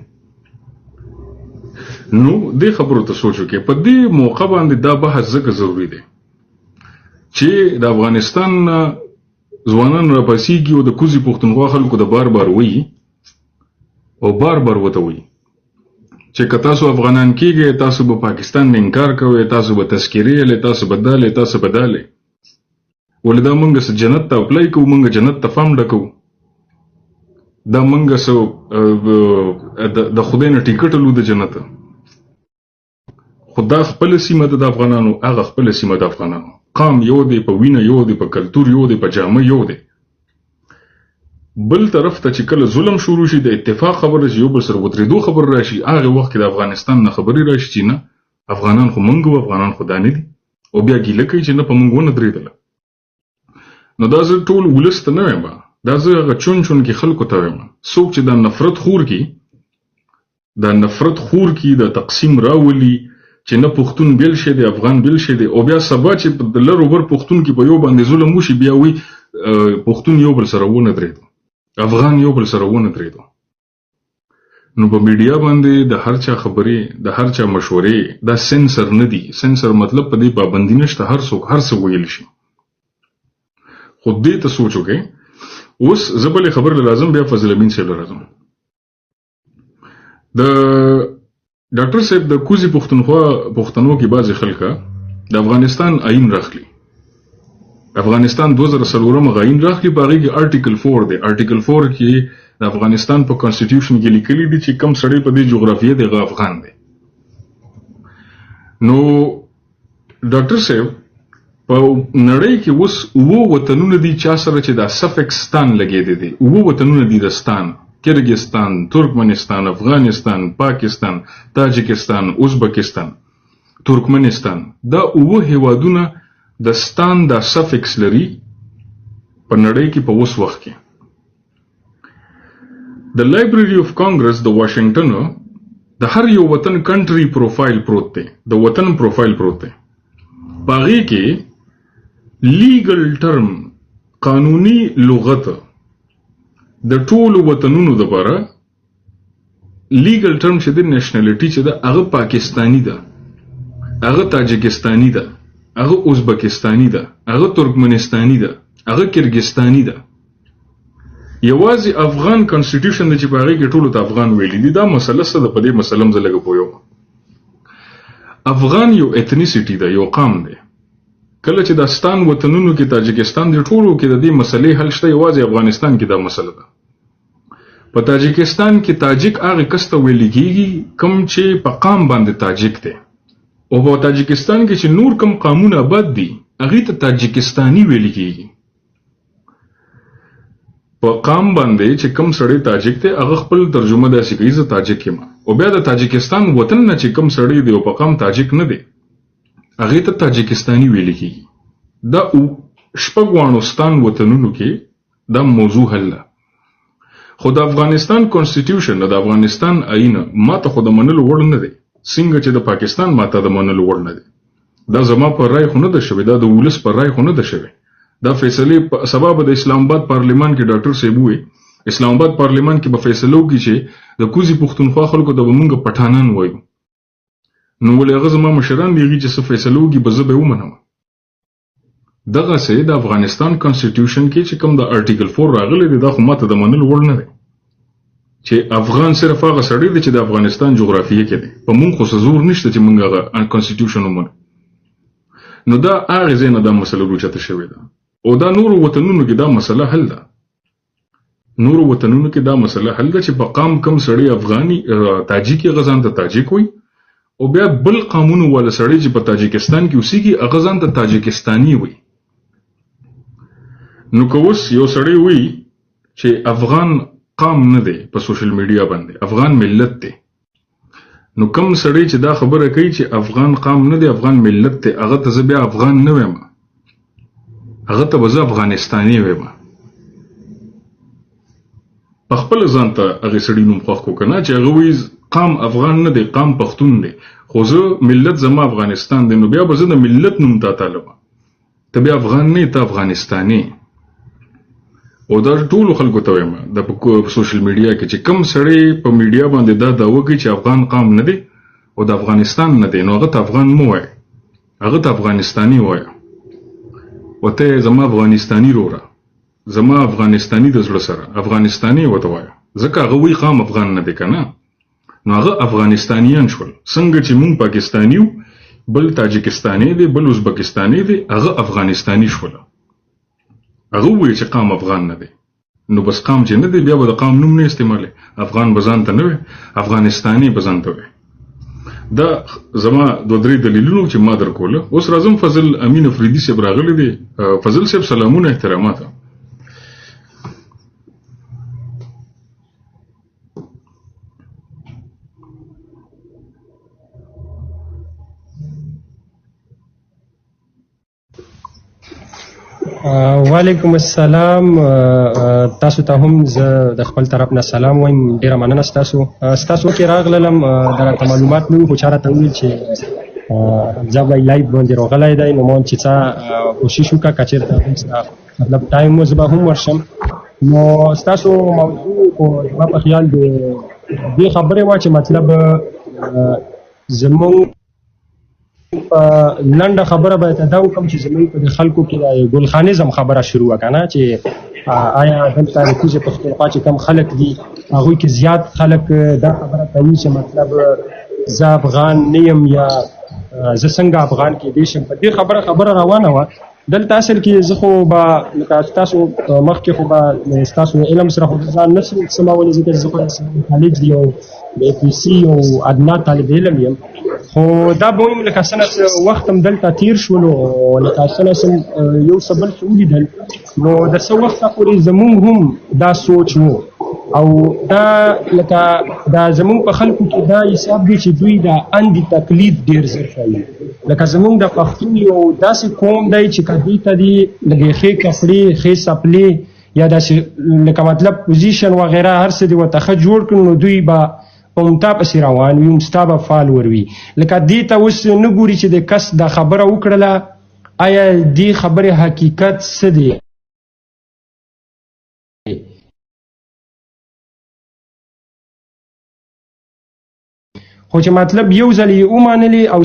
نو دې خبرو ته سوچ وکړئ. په دې موقع باندې دا بحث ځکه ضروري دی چې د افغانستان ځوانان راپاسېږي او د کوزي پښتونخوا خلکو د بار بار وایي او بار بار ورته وایي چې که تاسو افغانان کېږئ تاسو به پاکستان نه انکار کوئ، تاسو به تذکیرې یې، تاسو به دالې، تاسو به دالې. ولې دا موږ جنت ته اپلای کوو، موږ جنت ته فام ډکو، دا موږ د خدای نه ټیکټ لو د جنت. خو دا خپل سیمه ده د افغانانو، هغه خپل سیمه د افغانانو، قام یو دی، په وینه یو دی، په کلتور یو دی، په جامه یو دی. بل طرف ته چې کله ظلم شروع شي، د اتفاق خبره چې یو بل سره ودرېدو خبر راشي، هغه وخت کې د افغانستان نه خبرې راشي چې نه افغانان خو موږ وو، افغانان خو دا نه دي، او بیا ګیله کوي چې نه په موږ ونه درېدله. نو دا زه ټول ولس ته نه وایم، دا زه هغه چون کې خلکو ته وایم، څوک چې دا نفرت خور کی، دا تقسیم راولي چې نه پښتون بیل شه دی، افغان بیل شه دی، او بیا سبا چې د لرو بر پښتون کې په یو باندې ظلم وشي، بیا وي پښتون یو بل سره ونه درېدو، افغان یو بل سره ونه درېدو. نو په میډیا باندې د هر چا خبرې، د هر چا مشورې دا سنسر نه دي. سنسر مطلب په دې پابندي نشته، هر څوک هر څه ویل شي. خو دې ته سوچ وکړئ. اوس زه بلې خبرې لازم بیا فضل امین صاحب لازم د ډاکټر صاحب د کوزي پښتونخوا پښتنو کې بعضې خلکه د افغانستان آئین راخلي، افغانستان 2004 آئین راخلي، په هغې کې آرټیکل 4 دی. آرټیکل 4 کې د افغانستان په کانسټیټیوشن کې لیکلي دي چې کم سړی په دې جغرافیه دی هغه افغان دی. نو ډاکټر صاحب په نړۍ کې اوس 9 وطنونه دي چا سره چې دا سفکس ستان لګېدی دی. 9 وطنونه دي د ستان: کرګستان، ترکمنستان، افغانستان، پاکستان، تاجکستان، ازبکستان، ترکمنستان. دا 9 هیوادونه د ستان دا سفکس لري په نړۍ کې په اوس وخت کې. د لایبرری اف کانګرس د واشنگټن د هر یو وطن کنټری پروفایل پروت دی، د وطن پروفایل پروت دی. په هغې کې لیګل ټرم، قانوني لغت د ټولو وطنونو دپاره لیګل ټرم چې د نیشنلټي چې ده هغه پاکستانی ده، هغه تاجکستانی ده، هغه ازبکستانی ده، هغه ترکمنستانی ده، هغه کرګستانی ده. یوازې افغان کانسټیټیوشن دی چې په هغې کې ټولو ته افغان ویلي دي. دا مسله څه ده؟ په دې مسله هم زه لږه پوهیږم. افغان یو ایتنیسټي ده، یو قام دی. کله چې د ستان وطنونو کې تاجکستان دی، ټولو کې د دې مسلې حل شته، یوازې افغانستان کې دا مسله ده. په تاجکستان کې تاجک هغه کس ته ویل کېږي کوم چې په قام باندې تاجک دی، او په تاجکستان کې چې نور کوم قامونه آباد دي هغې ته تاجکستاني ویل کېږي. په قام باندې چې کوم سړی تاجک دی هغه خپل ترجمه داسې کوي زه تاجک یم، او بیا د تاجکستان وطن نه چې کوم سړی دی او په قام تاجک نه دی هغې ته تاجکستاني ویل کېږي. دا 6 ستان وطنونو کې دا موضوع حل ده. خو د افغانستان کانسټیټیوشن، د افغانستان آئین ماته خو د منلو وړ نه دی، څنګه چې د پاکستان ماته د منلو وړ نه دی. دا زما پر رای خو نه ده شوی، دا د ولس پر رای خو نه ده شوی. دا فیصلې سبا به د اسلام آباد پارلیمان کې ډاکټر صاحب ووایي، اسلام آباد پارلیمان کې به فیصله وکړي چې د کوزي پښتونخوا خلکو ته به موږ پټانان وایو. نو ولې هغه زما مشران دي هغې چې څه فیصله وکړي به زه به یې ومنم. دغسې د افغانستان کانسټیټیوشن کې چې کوم د آرټیکل 4 راغلی دی دا خو ماته د منلو وړ نه دی چې افغان صرف هغه سړی دی چې د افغانستان جغرافیه کې دی. په موږ خو څه زور نشته چې موږ هغه کانسټیټیوشن ومنو. نو دا هغه ځای نه دا مسله روچته شوې ده او دا نورو وطنونو کې دا مسله حل ده. نورو وطنونو کې دا مسله حل ده چې په قام کم سړی افغاني تاجیکي غزان ته تاجیک وي او بیا بل قامونو والا سړی چې په تاجکستان کې اوسېږي هغه ځان ته تاجکستاني وي. نو که اوس یو سړی وي چې افغان قام نه دی په سوشل میډیا باندې افغان ملت دی، نو کم سړی چې دا خبره کوي چې افغان قام نه دی افغان ملت دی هغه ته زه بیا افغان نه وایم، هغه ته به زه افغانستاني وایم. په خپل ځان ته هغه سړی نوم خوښ کو کنه چې هغه وایي قام افغان نه دی قام پښتون دی خو زه ملت زما افغانستان دی، نو بیا به زه د ملت نوم ته طالبه ته بیا افغان نه ته افغانستاني. او دا ټولو خلکو ته وایم د سوشل میډیا کې چې کم سړی په میډیا باندې دا دعوه کوي چې افغان قام نه دی او د افغانستان نه دی، نو هغه ته افغان مه وایه، هغه ته افغانستاني وایه. او ته زما افغانستاني وروره، زما افغانستاني د زړه سره افغانستاني ورته وایه، ځکه هغه وایي قام افغان نه دی که نه، نو هغه افغانستانیان شول. څنګه چې مونږ پاکستاني یو بل تاجکستاني دی بل ازبکستاني دی هغه افغانستاني شول. هغه وایي چې قام افغان نه دی، نو بس قام چې نه دی بیا به د قام نوم نه استعمالي، افغان به ځان ته نه وي افغانستاني به ځان ته وي. دا زما دوه درې دلیلونه چې ما درکوله. اوس راځم فضل امین افریدي صاحب راغلی دی. فضل صاحب سلامونه احترامات. وعلیکم السلام. تاسو ته هم زه د خپل طرف نه سلام وایم، ډیره مننه ستاسو چې راغلم. درته معلومات نه وي خو چا راته وویل چې حمزه بای لایف باندې راغلی دی، نو ما چې څه کوشش وکړه که چېرته هم ستا مطلب ټایم و زه به هم ورشم. نو ستاسو موضوع خو زما په خیال د دې خبرې وه چې مطلب زمونږ لنډه خبره باید دا وکړم چې زموږ په خلکو کې د ګلخانیزم خبره شروع وکړه چې آیا دلته د کوزې پښتونخوا چې کم خلک دي هغوی کې زیات خلک دا خبره کوي چې مطلب زه افغان نه یم یا زه څنګه افغان کېدی شم. په دې خبره روانه وه. دلته اصل کې زه خو به لکه ستاسو مخکې خو به ستاسو علم سره خو ځان نه شم سمولی ځکه چې زه خو کالج دی او د پی سي او ادنا طالب علم یم. خو دا به ویم لکه څه نه څه وخت هم دلته تېر شولو او لکه څه نه څه یو څه بل څه ولیدل، نو د څه وخته پورې زمونږ هم دا سوچ و او دا لکه دا زمونږ په خلکو کې دا حساب دی چې دوی دا اندي تقلید ډېر زر کوي. لکه زمونږ د پښتون یو داسې قوم دی چې که دوی ته دې لږې ښې کپړې ښې څپلې یا داسې لکه مطلب پوزیشن وغیره هر څه دې ورته ښه جوړ کړي نو دوی به په متا پسې روان وي، مستا به فال وروي. لکه دې ته اوس نه ګوري چې د کس دا خبره وکړله آیا دې خبرې حقیقت څه دی. خو چې مطلب یو ځل یې ومانلې او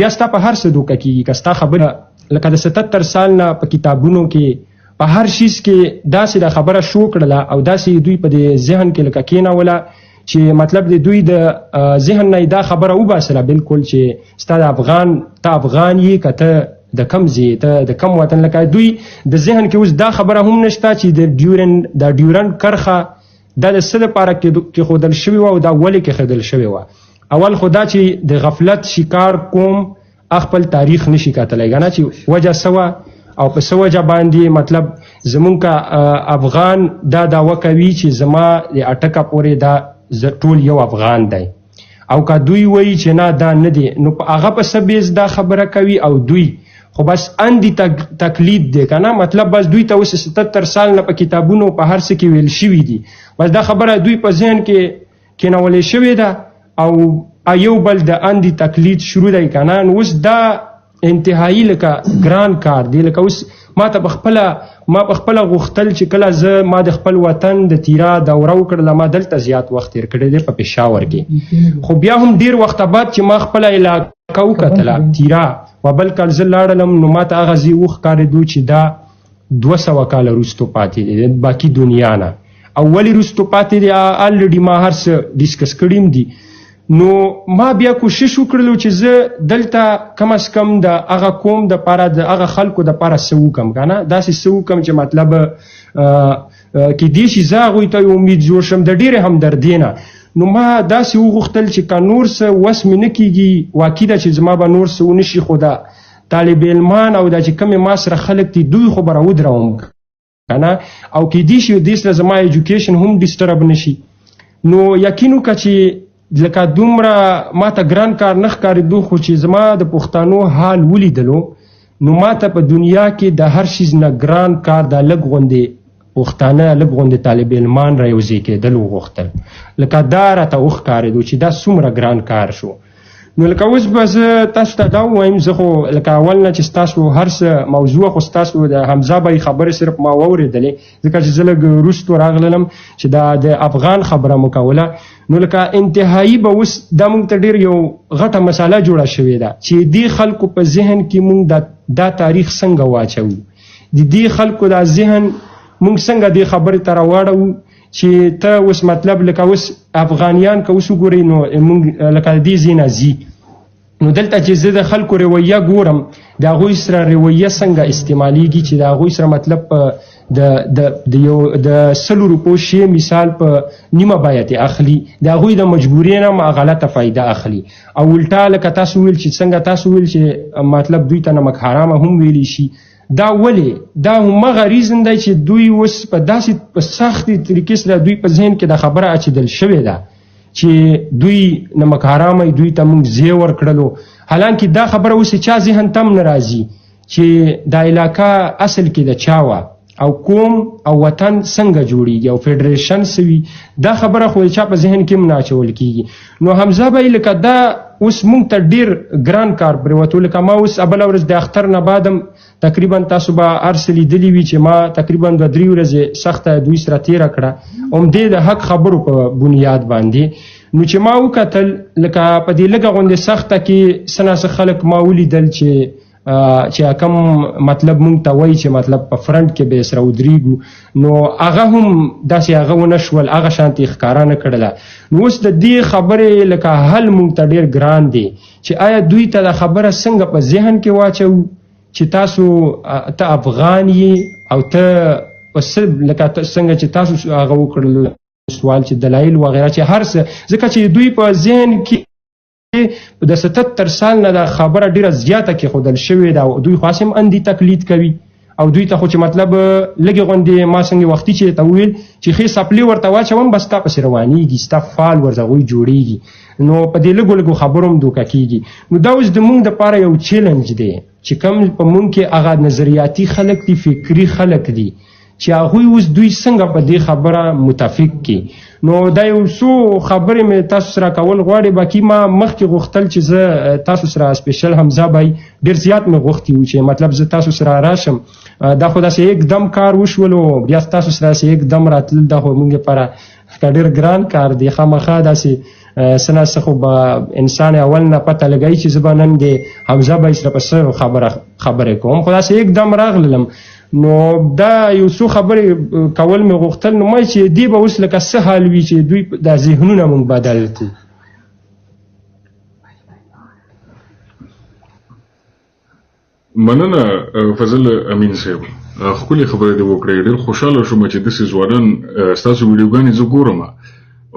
بیا ستا په هر څه دوکه کېږي. که ستا خبره لکه د 77 سال نه په کتابونو کې په هر شیز کې داسې دا خبره شو کړله او داسې دوی په دې ذهن کې لکه کېنوله چې مطلب د دوی د ذهن نه دا خبره وباسله بالکل چې ستا د افغان ته افغان یې که ته د کم ځای ته د کم وطن. لکه دوی د ذهن کې اوس دا خبره هم نشته چې د ډیورنډ کرښه دا د څه دپاره کېښودل شوې وه او دا ولې کېښودل شوې وه. اول خو دا چې د غفلت شکار قوم خپل تاریخ نشي کتلی که نه چې وجه څه وه او په څه وجه باندې مطلب زمونږ که افغان دا دعوه کوي چې زما د اټکه پورې دا ټول یو افغان دی او که دوی وایي چې نه دا نه دی نو په هغه په څه بیس دا خبره کوي او دوی خو بس اندي تقلید دی که نه. مطلب بس دوی ته اوس 77 سال نه په کتابونو په هر څه کې ویل شوي دي، بس دا خبره دوی په ذهن کې کېنولې شوې ده او یو بل د اندي تقلید شروع دی که نه. نو اوس دا انتهایی لکه ګران کار دی. لکه اوس ما په خپله غوښتل چې کله زه ما د خپل وطن د تیرا دوره وکړله ما دلته زیات وخت تېر کړی دی په پېښور کې، خو بیا هم ډېر وخته بعد چې ما خپله علاقه وکتله تیرا و بل کال زه لاړلم نو ما ته هغه ځای وښکارېدو چې دا 200 کاله وروستو پاتې دی باقي دنیا نه. او ولې وروستو پاتې دی الریډي ما هر څه ډسکس کړي دي. نو ما بیا کوشش وکړلو چې زه دلته کم از کم د هغه قوم د پاره د هغه خلکو د پاره څه وکړم که نه داسې څه وکړم چې مطلب کیدای شي زه هغوی ته یو امید جوړ شم د ډېرې همدردۍ نه نو ما داسې وغوښتل چې که نور څه وس مې نه کېږي واقع ده چې زما به نور څه ونه شي خو دا طالب علمان او دا چې کومې ما سره خلک دي دوی خو به راودروم که نه او کیدای شي دې سره زما ایجوکیشن هم ډسټرب نه شي نو یقین وکړه چې لکه دومره ما ته ګران کار نه ښکارېدو خو چې زما د پښتنو حال ولیدلو نو ما ته په دنیا کې د هر شیز نه ګران کار دا لږ غوندې پښتانه لږ غوندې طالب علمان را یوځای کېدل وغوښتل لکه دا راته وښکارېدو چې دا څومره ګران کار شو نو لکه اوس به زه تاسو ته دا ووایم زه خو لکه اول نه چې ستاسو هر څه موضوع خو ستاسو د حمزه بای خبرې صرف ما واورېدلې ځکه چې زه لږ وروستو راغلم چې دا د افغان خبره مو کوله نو لکه انتهایی به اوس دا موږ ته ډېر یو غټه مسله جوړه شوې ده چې دې خلکو په ذهن کې موږ دا تاریخ څنګه واچوو د دې خلکو دا ذهن موږ څنګه دې خبرې ته راواړوو چې ته اوس مطلب لکه اوس افغانیان که اوس وګورئ نو موږ لکه دې ځای نه ځي نو دلته چې زه د خلکو رویه ګورم د هغوی سره رویه څنګه استعمالیږي چې د هغوی سره مطلب د 100 روپو شی مثال په نیمه بیه یې اخلي د هغوی د مجبورۍ نه ما غلطه فایده اخلي او الټا لکه تاسو ویل چې څنګه تاسو ویل چې مطلب دوی ته نمک حرامه هم ویلی شي دا ولې دا همغه ریزن دی چې دوی اوس په داسې په سختې طریقې سره دوی په ذهن کې دا خبره اچېدل شوې ده چې دوی نمک حرامه دوی ته موږ ځای ورکړلو حالانکه دا خبره اوس چا ذهن ته هم نه راځي چې دا علاقه اصل کې د چا وه او قوم او وطن څنګه جوړیږي او فیډریشن سوي دا خبره خو چا په ذهن کې هم نه اچول کېږي نو حمزه بای لکه دا اوس موږ ته ډېر ګران کار پرېوتو لکه ما اوس بله ورځ د اختر نه بعدم تقریبا تاسو به هر څه لیدلي وي چې ما تقریبا 2-3 ورځې سخته دوی سره تېره کړه همدې د حق خبرو په بنیاد باندې نو چې ما وکتل لکه په دې لږه غوندې سخته کې څه ناڅه خلک ما ولیدل چې کم مطلب مونږ ته وایي چې مطلب په فرنټ کې به سره ودرېږو نو هغه هم داسې هغه ونه شول هغه شانتې ښکاره نه کړله نو اوس د دې خبرې لکه حل مونږ ته ډېر ګران دی چې آیا دوی ته دا خبره څنګه په ذهن کې واچوو چې تاسو ته افغان یې او ته لکه څنګه چې تاسو هغه وکړلو سوال چې دلایل وغیره چې هر څه ځکه چې دوی په ذهن کې د 77 سال نه دا خبره ډیره زیاته کې خودل شوې ده او دوی خاصم اندي تقلید کوي او دوی ته خو چې مطلب لګي غونډې ما څنګه وختي چې ته ویل چې خې سپلی ورته واچوم بس تا په روانيږي ستا فال ورځوي جوړيږي نو په دې لګو خبروم دوکه کیږي نو دا اوس د مونږ د پاره یو چیلنج دی چې کوم په مونږ کې هغه نظریاتي خلک دي فکری خلک دي چې هغه اوس دوی څنګه په دې خبره متفق کی نو دا یو څو خبرې مې تاسو سره کول غواړي باقي ما مخکې غوښتل چې زه تاسو سره سپیشل حمزه بای ډیر زیات مې غوښتي و چې مطلب زه تاسو سره راشم دا خو داسې یکدم کار وشولو بیا تاسو سره یکدم راتل دا خو موږ لپاره ډیر ګران کار دی خامخا داسې سنه خو به انسان اول نه پته لګی چې زبانن دی حمزه بای سره په سر خبره کوم خو داسې یکدم راغلم نو دا یو څو خبرې کول مې غوښتل نو ما چې دی به اوس لکه څه حال وي چې دوی دا ذهنونه مونږ بدل کړي مننه فضل امین صاحب خپل خبره دی وکړې ډېر خوشاله شوم چې د سیزوارن تاسو ویډیوګانې زه ګورم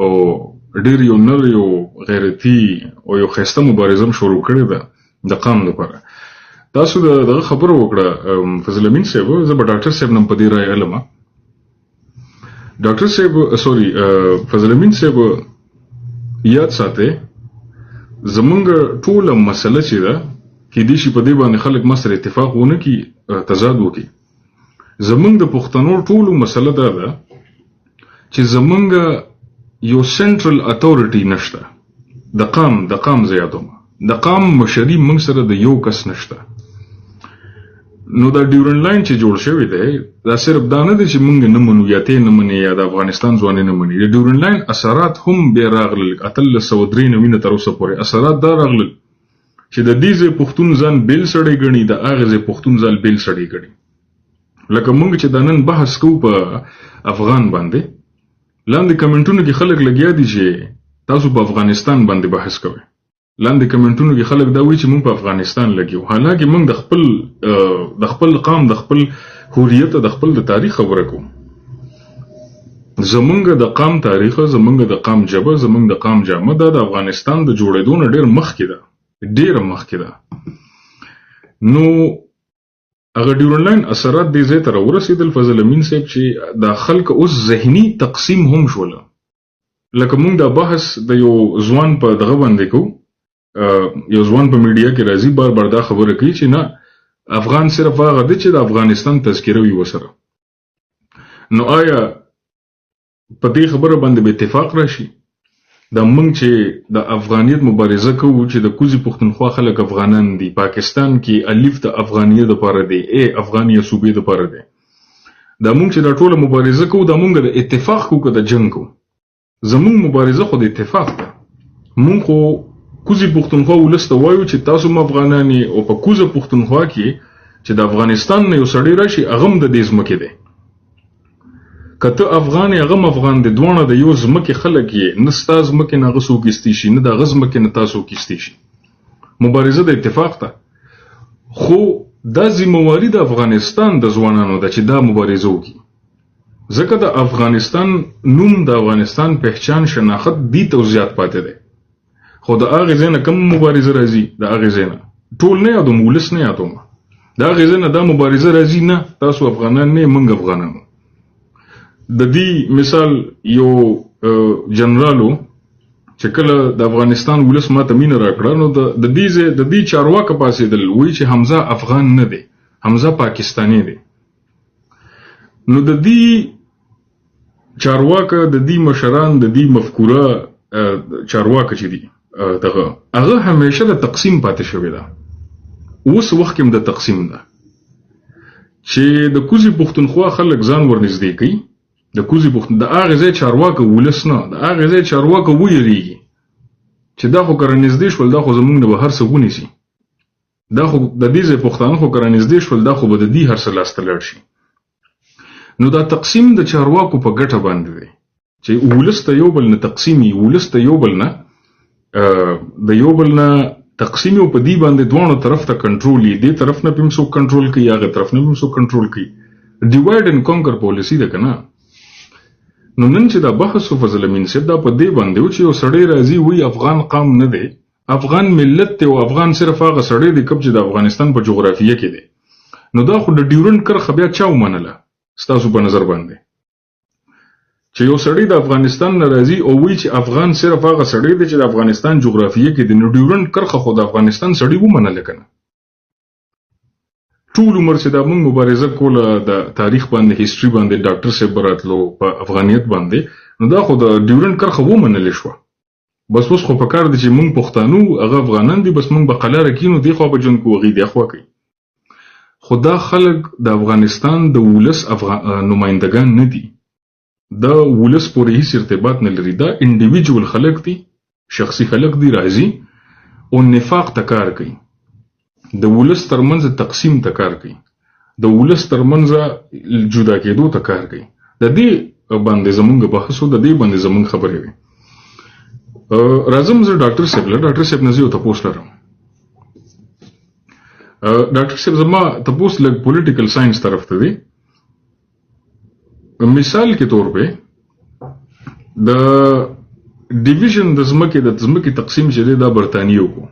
او ډېر یو نر یو غیرتي او یو ښایسته مبارزه شروع کړې ده د قام لپاره تاسو دغه خبره وکړه فضل امین صاحب زه به ډاکټر صاحب نن په دې رائے علم ډاکټر صاحب سوري فضل امین صاحب یاد ساته زمونږ ټول مسله چې ده کې دې شي په دې باندې خلک ما سره اتفاق ونه کی تضاد وکي زمونږ د پښتنو ټول مسله ده چې زمونږ یو سنټرل اتورټي نشته د قام زیاتوم د قام مشري موږ سره د یو کس نشته نو دا ډیورن لاین چې جوړ شوی دی دا صرف دا نه دی چې موږ نه منو یا ته نه منې یا د افغانستان ځوانان نه مني د ډیورن لاین اثرات هم به راغلل 1393 تر اوسه پورې اثرات دا راغلل چې د دې ځای پښتون ځان بیل سړی ګڼي د هغه ځای پښتون ځان بیل سړی ګڼي لکه موږ چې دا نن بحث کوو په افغان باندې لاندې کمنټونو کې خلک لګیا دي چې تاسو په افغانستان باندې بحث کوئ. لاندې کمنټونو کې خلک دا وایي چې موږ په افغانستان لګیو، حالانکه موږ د خپل قام، د خپل هویت، د خپل د تاریخ خبره کوو. زمونږ د قام تاریخ، زمونږ د قام ژبه، زمونږ د قام جامه دا د افغانستان د جوړېدو نه ډېر مخکې ده، ډېره مخکې ده. نو هغه ډیورنډ لاین اثرات دې ځای ته راورسېدل فضل امین صاحب چې دا خلک اوس ذهني تقسیم هم شول. لکه موږ دا بحث د یو ځوان په دغه باندې کوو، یو ځوان په میډیا کې راځي بار بار دا خبره کوي چې نه افغان صرف هغه دی چې د افغانستان تذکره وي وسره. نو آیا په دې خبره باندې به اتفاق راشي؟ دا موږ چې د افغانیت مبارزه کوو چې د کوزي پښتونخوا خلک افغانان دي، پاکستان کې الف د افغانیت لپاره دی، افغانیه صوبې لپاره دی. دا موږ چې دا ټوله مبارزه کوو دا موږ د اتفاق کوو که د جنگ کوو؟ زموږ مبارزه خو د اتفاق ده. موږ خو کوزي پښتونخوا ولس ته وایو چې تاسو هم افغانان یې، او په کوزه پښتونخوا کې چې د افغانستان نه یو سړی راشي هغه هم د دې ځمکې دی. که ته افغان یې هغه هم افغان دی، دواړه د یو ځمکې خلک یې، نه ستا ځمکې نه هغه څوک ایستی شي، نه د هغه ځمکې نه تا څوک ایستی شي. مبارزه د اتفاق ده. خو دا ذمهواري د افغانستان د ځوانانو ده چې دا مبارزه وکړي، ځکه د افغانستان نوم، د افغانستان پہچان، شناخت دې ته زیات پاتې دی. خو د هغې ځای نه کوم مبارزه راځي؟ د هغې ځای نه ټول نه یادوم، ولس نه یادوم، د هغې ځای نه دا مبارزه راځي نه تاسو افغانان نه، موږ افغانانو. د دې مثال یو جنرالو چې کله د افغانستان ولس ماته مینه راکړه، نو د دې چارواکه پاسېدل وایي چې حمزه افغان نه دی، حمزه پاکستانی دی. نو د دې چارواکه، د دې مشران، د دې مفکوره چارواکه چې دي هغه همیشه د تقسیم پاتې شوی ده. اوس وخت کې د تقسیم ده چې د کوزي پښتونخوا خلک ځان ورنږدې کوي، د کوزي پښتون د هغې ځای چارواکه ولس نه، د هغې ځای چارواکه ویریږي چې دا خو که رانږدې شول دا خو زموږ نه به هر څه ونیسي، دا خو د دې ځای پښتانه خو که رانږدې شول دا خو به د دې هر څه لاسته لاړ شي. نو دا تقسیم د چارواکو په ګټه باندې دی چې ولس ته یو بل نه تقسیمي، ولس ته یو بل نه د یو بل نه تقسیمي، او په دې باندې دواړو طرف ته کنټرول یي، دې طرف نه به هم څوک کنټرول کوي، هغه طرف نه به هم څوک کنټرول کوي. ډیوایډ اینډ کانکر پالیسي ده که نه؟ نو نن چې دا بحث و فضل امین صاحب دا په دې باندې و چې یو سړی راځي وایي افغان قام نه دی، افغان ملت دی، او افغان صرف هغه سړی دی کوم چې د افغانستان په جغرافیه کې دی. نو دا خو د ډیورنډ کرښه بیا چا ومنله ستاسو په نظر باندې؟ چې یو سړی د افغانستان نه راځي او وایي چې افغان صرف هغه سړی دی چې د افغانستان جغرافیه کې دی، نو ډیورنډ کرښه خو د افغانستان سړی ومنله که نه؟ ټول عمر چې دا موږ مبارزه کوله د تاریخ باندې، هیستوري باندې، ډاکټر صاحب راتلو په افغانیت باندې، نو دا خو د ډیورنډ کرښه ومنلې شوه. بس اوس خو پکار دی چې موږ پښتانه هغه افغانان دي، بس موږ به قلاره کینو، دې خوا به ژوند کوو، هغوی دې خوا کوي. خو دا خلک د افغانستان د ولس نمایندګان نه دي، دا ولس پورې هیڅ ارتباط نه لري، دا انډیویجول خلک دي، شخصي خلک دي، راځي او نفاق ته کار کوي، د ولس ترمنځ تقسیم ته کار کوي، د ولس ترمنځ جدا کېدو ته کار کوي. د دې باندې زمونږ بحث و، د دې باندې زمونږ خبرې وي. راځم زه ډاکټر صاحب له، ډاکټر صاحب نه زه یو تپوس لرم. ډاکټر صاحب زما تپوس لږ پولیټیکل ساینس طرف ته دی. مثال کے طور پہ د ډیویژن د ځمکې تقسیم چې دی دا برطانیو کو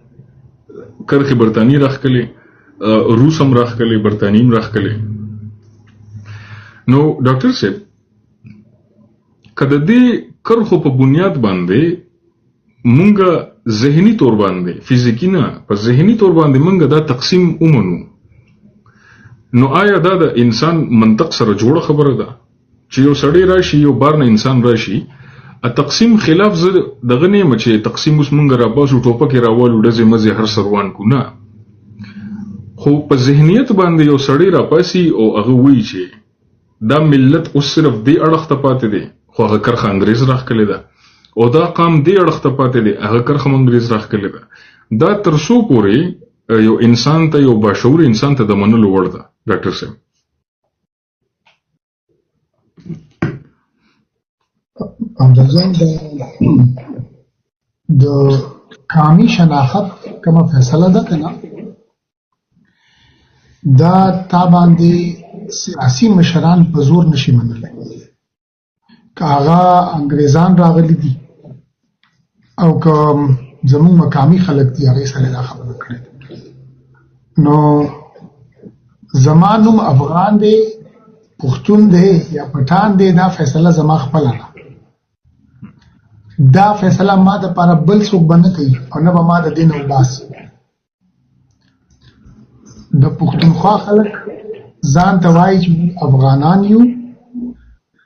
کرخې برطانیې راښکلې، روس هم راښکلې، برطانیې هم راښکلې. نو ډاکټر صاحب که د دې کرخو په بنیاد باندې مونږه ذهني طور باندې، فزیکي نه، په ذهني طور باندې مونږه دا تقسیم ومنو، نو آیا دا د انسان منطق سره جوړه خبره ده چې یو سړی راشي، یو بار نه انسان راشي، تقسیم خلاف زه دغه نه یم چې تقسیم اوس مونږ راباسو، ټوپکې راوالو، ډزې مزې هر څه روان کو، نه. خو په ذهنیت باندې یو سړی راپاسي او هغه وایي چې دا ملت اوس صرف دې اړخ ته پاتې دی، خو هغه کرښه انګریز راښکلې ده، او دا قام دې اړخ ته پاتې دی، هغه کرښه هم انګریز راښکلې ده. دا تر څو پورې یو انسان ته، یو باشعور انسان ته د منلو وړ ده ډاکټر صاحب؟ همدازان د د قومي شناخت کومه فیصله ده کنه دا تا باندې سیاسي مشران په زور نشي منلی که هغه انګریزان راغلي دي او که زموږ مقامي خلک دي هغې سره دا خبره کړې ده نو زما نوم افغان دی پښتون دی یا پټان دی دا فیصله زما خپله ده دا فیصله ما د پاره بل څوک به نه کوي او نه به ما د دې نه وباسي د پښتونخوا خلک ځان ته وایي چې افغانان یو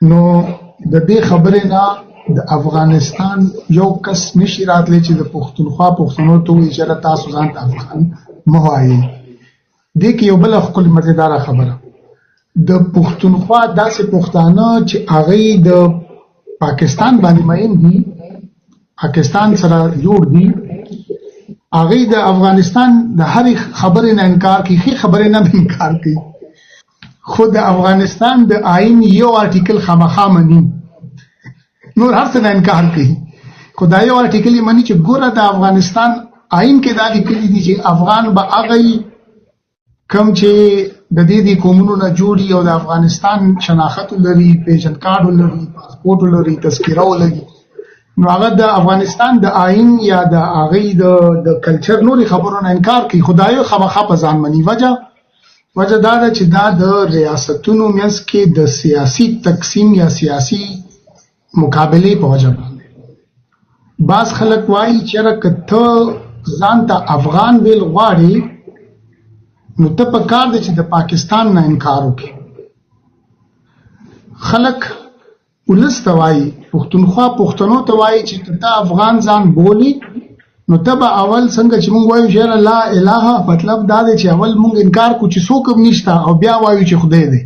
نو د دې خبرې نه د افغانستان یو کس نشي راتلی چې د پښتونخوا پښتنو ته وایي چې تاسو ځان ته افغان مه وایئ دې کې یو بله ښکلې مزېداره خبره د پښتونخوا داسې پښتانه چې هغوی د پاکستان باندې مین دي پاکستان سره جوړ دي هغوی د افغانستان د هرې خبرې نه انکار کوي ښې خبرې نه انکار کوي خو د افغانستان د آئین یو آرټیکل خامخا مني نور هر څه نه انکار کوي خو دا یو آرټیکل یې مني چې ګوره د افغانستان آئین کې دا لیکلي دي چې افغان به هغه کم چې د دې قومونو نه جوړي او د افغانستان شناخت لري پیژند کارت لري پاسپورت لري تذکره لري نو هغه د افغانستان د آئین یا د هغې د کلچر نورې خبرو نه انکار کوي خدایو خامخا په ځان مني وجه دا ده چې دا د ریاستونو منځ کې د سیاسي تقسیم یا سیاسي مقابلې په وجه باندې بعض خلک وایي چېرې که ته ځان ته افغان ویل غواړې نو ته په کار دی چې د پاکستان نه انکار وکړي خلک ولس ته وایي پښتونخوا پښتنو ته وایي چې ته افغان ځان بولي نو ته به اول څنګه چې موږ وایو چې لا اله مطلب دا دی چې اول موږ انکار کو چې څوک هم نشته او بیا وایو چې خدای دی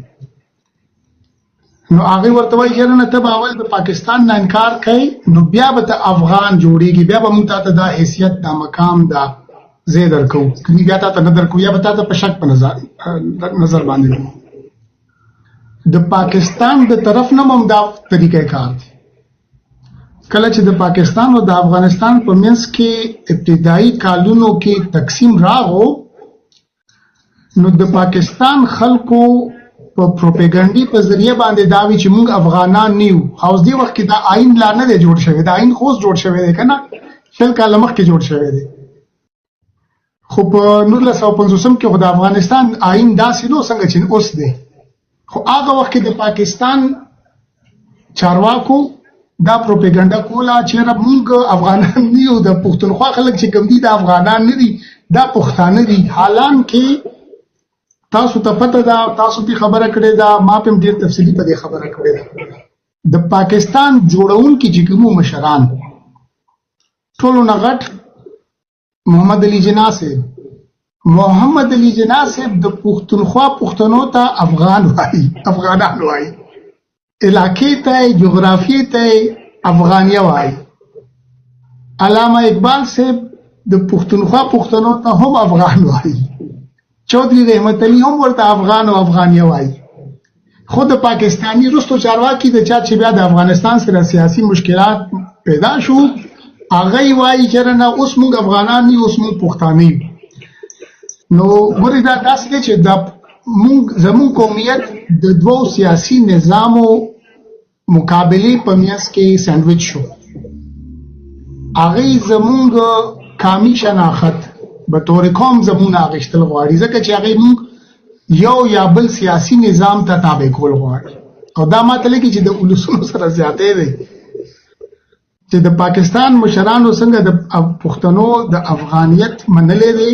نو هغې ورته وایي چې نه ته به اول د پاکستان نه انکار کوي نو بیا به ته افغان جوړېږي بیا به موږ ته دا حیثیت دا مقام دا زه درکو کني بیا ته نه درکو یا به ته په شک په نظر باندې د پاکستان د طرف نه هم دا طریقې کار دی کله چې د پاکستان او د افغانستان په منځ کې ابتدایي کالونو کې تقسیم راغو نو د پاکستان خلکو په پروپاګاندا په ذریعہ باندې دا وی چې موږ افغانان نیو او اوس دی وخت کې دا آئین لا نه دی جوړ شوی دا آئین خو جوړ شوی دی کنه شل کال مخکې جوړ شوی دی خو په 1950 کې خو د افغانستان آئین داسې نو څنګه چې اوس دی خو هغه وخت کې د پاکستان چارواکو دا پروپاګاندا کوله چې موږ افغانان نیو د پښتونخوا خلک چې کوم دي د افغانان نه دي دا پښتانه دي حالان کې تاسو ته پته ده تاسو دې خبره کړې ده ما په ډېر تفصیلی په دې خبره کړې ده د پاکستان جوړونکي چې کوم مشران ټولو نه غټ محمد علي جناح صاحب د پښتونخوا پښتنو ته افغان وایي افغانان وایي علاقې ته جغرافیې ته افغانیه وایي علامه اقبال صاحب د پښتونخوا پښتنو ته هم افغان وایي چودھری رحمت علي هم ورته افغان او افغانیه وایي خو د پاکستانی رستو چارواکي د چا چې بیا د افغانستان سره سیاسي مشکلات پیدا شو هغه وایي چې نه اوس موږ افغانان نه اوس موږ پښتانه یو نو ګورې دا داسې دی چې زموږ قومیت د دوو سیاسي نظامو مقابلې په منځ کې سینډوچ شو هغې زموږ قومي شناخت به طور قوم زموږ نه اخیستل غواړي ځکه چې هغې موږ یو یا بل سیاسي نظام ته تابع کول غواړي او دا ماته لګي چې د ولسونو سره زیاتی دی چې د پاکستان مشرانو څنګه د پښتنو د افغانیت منلی دی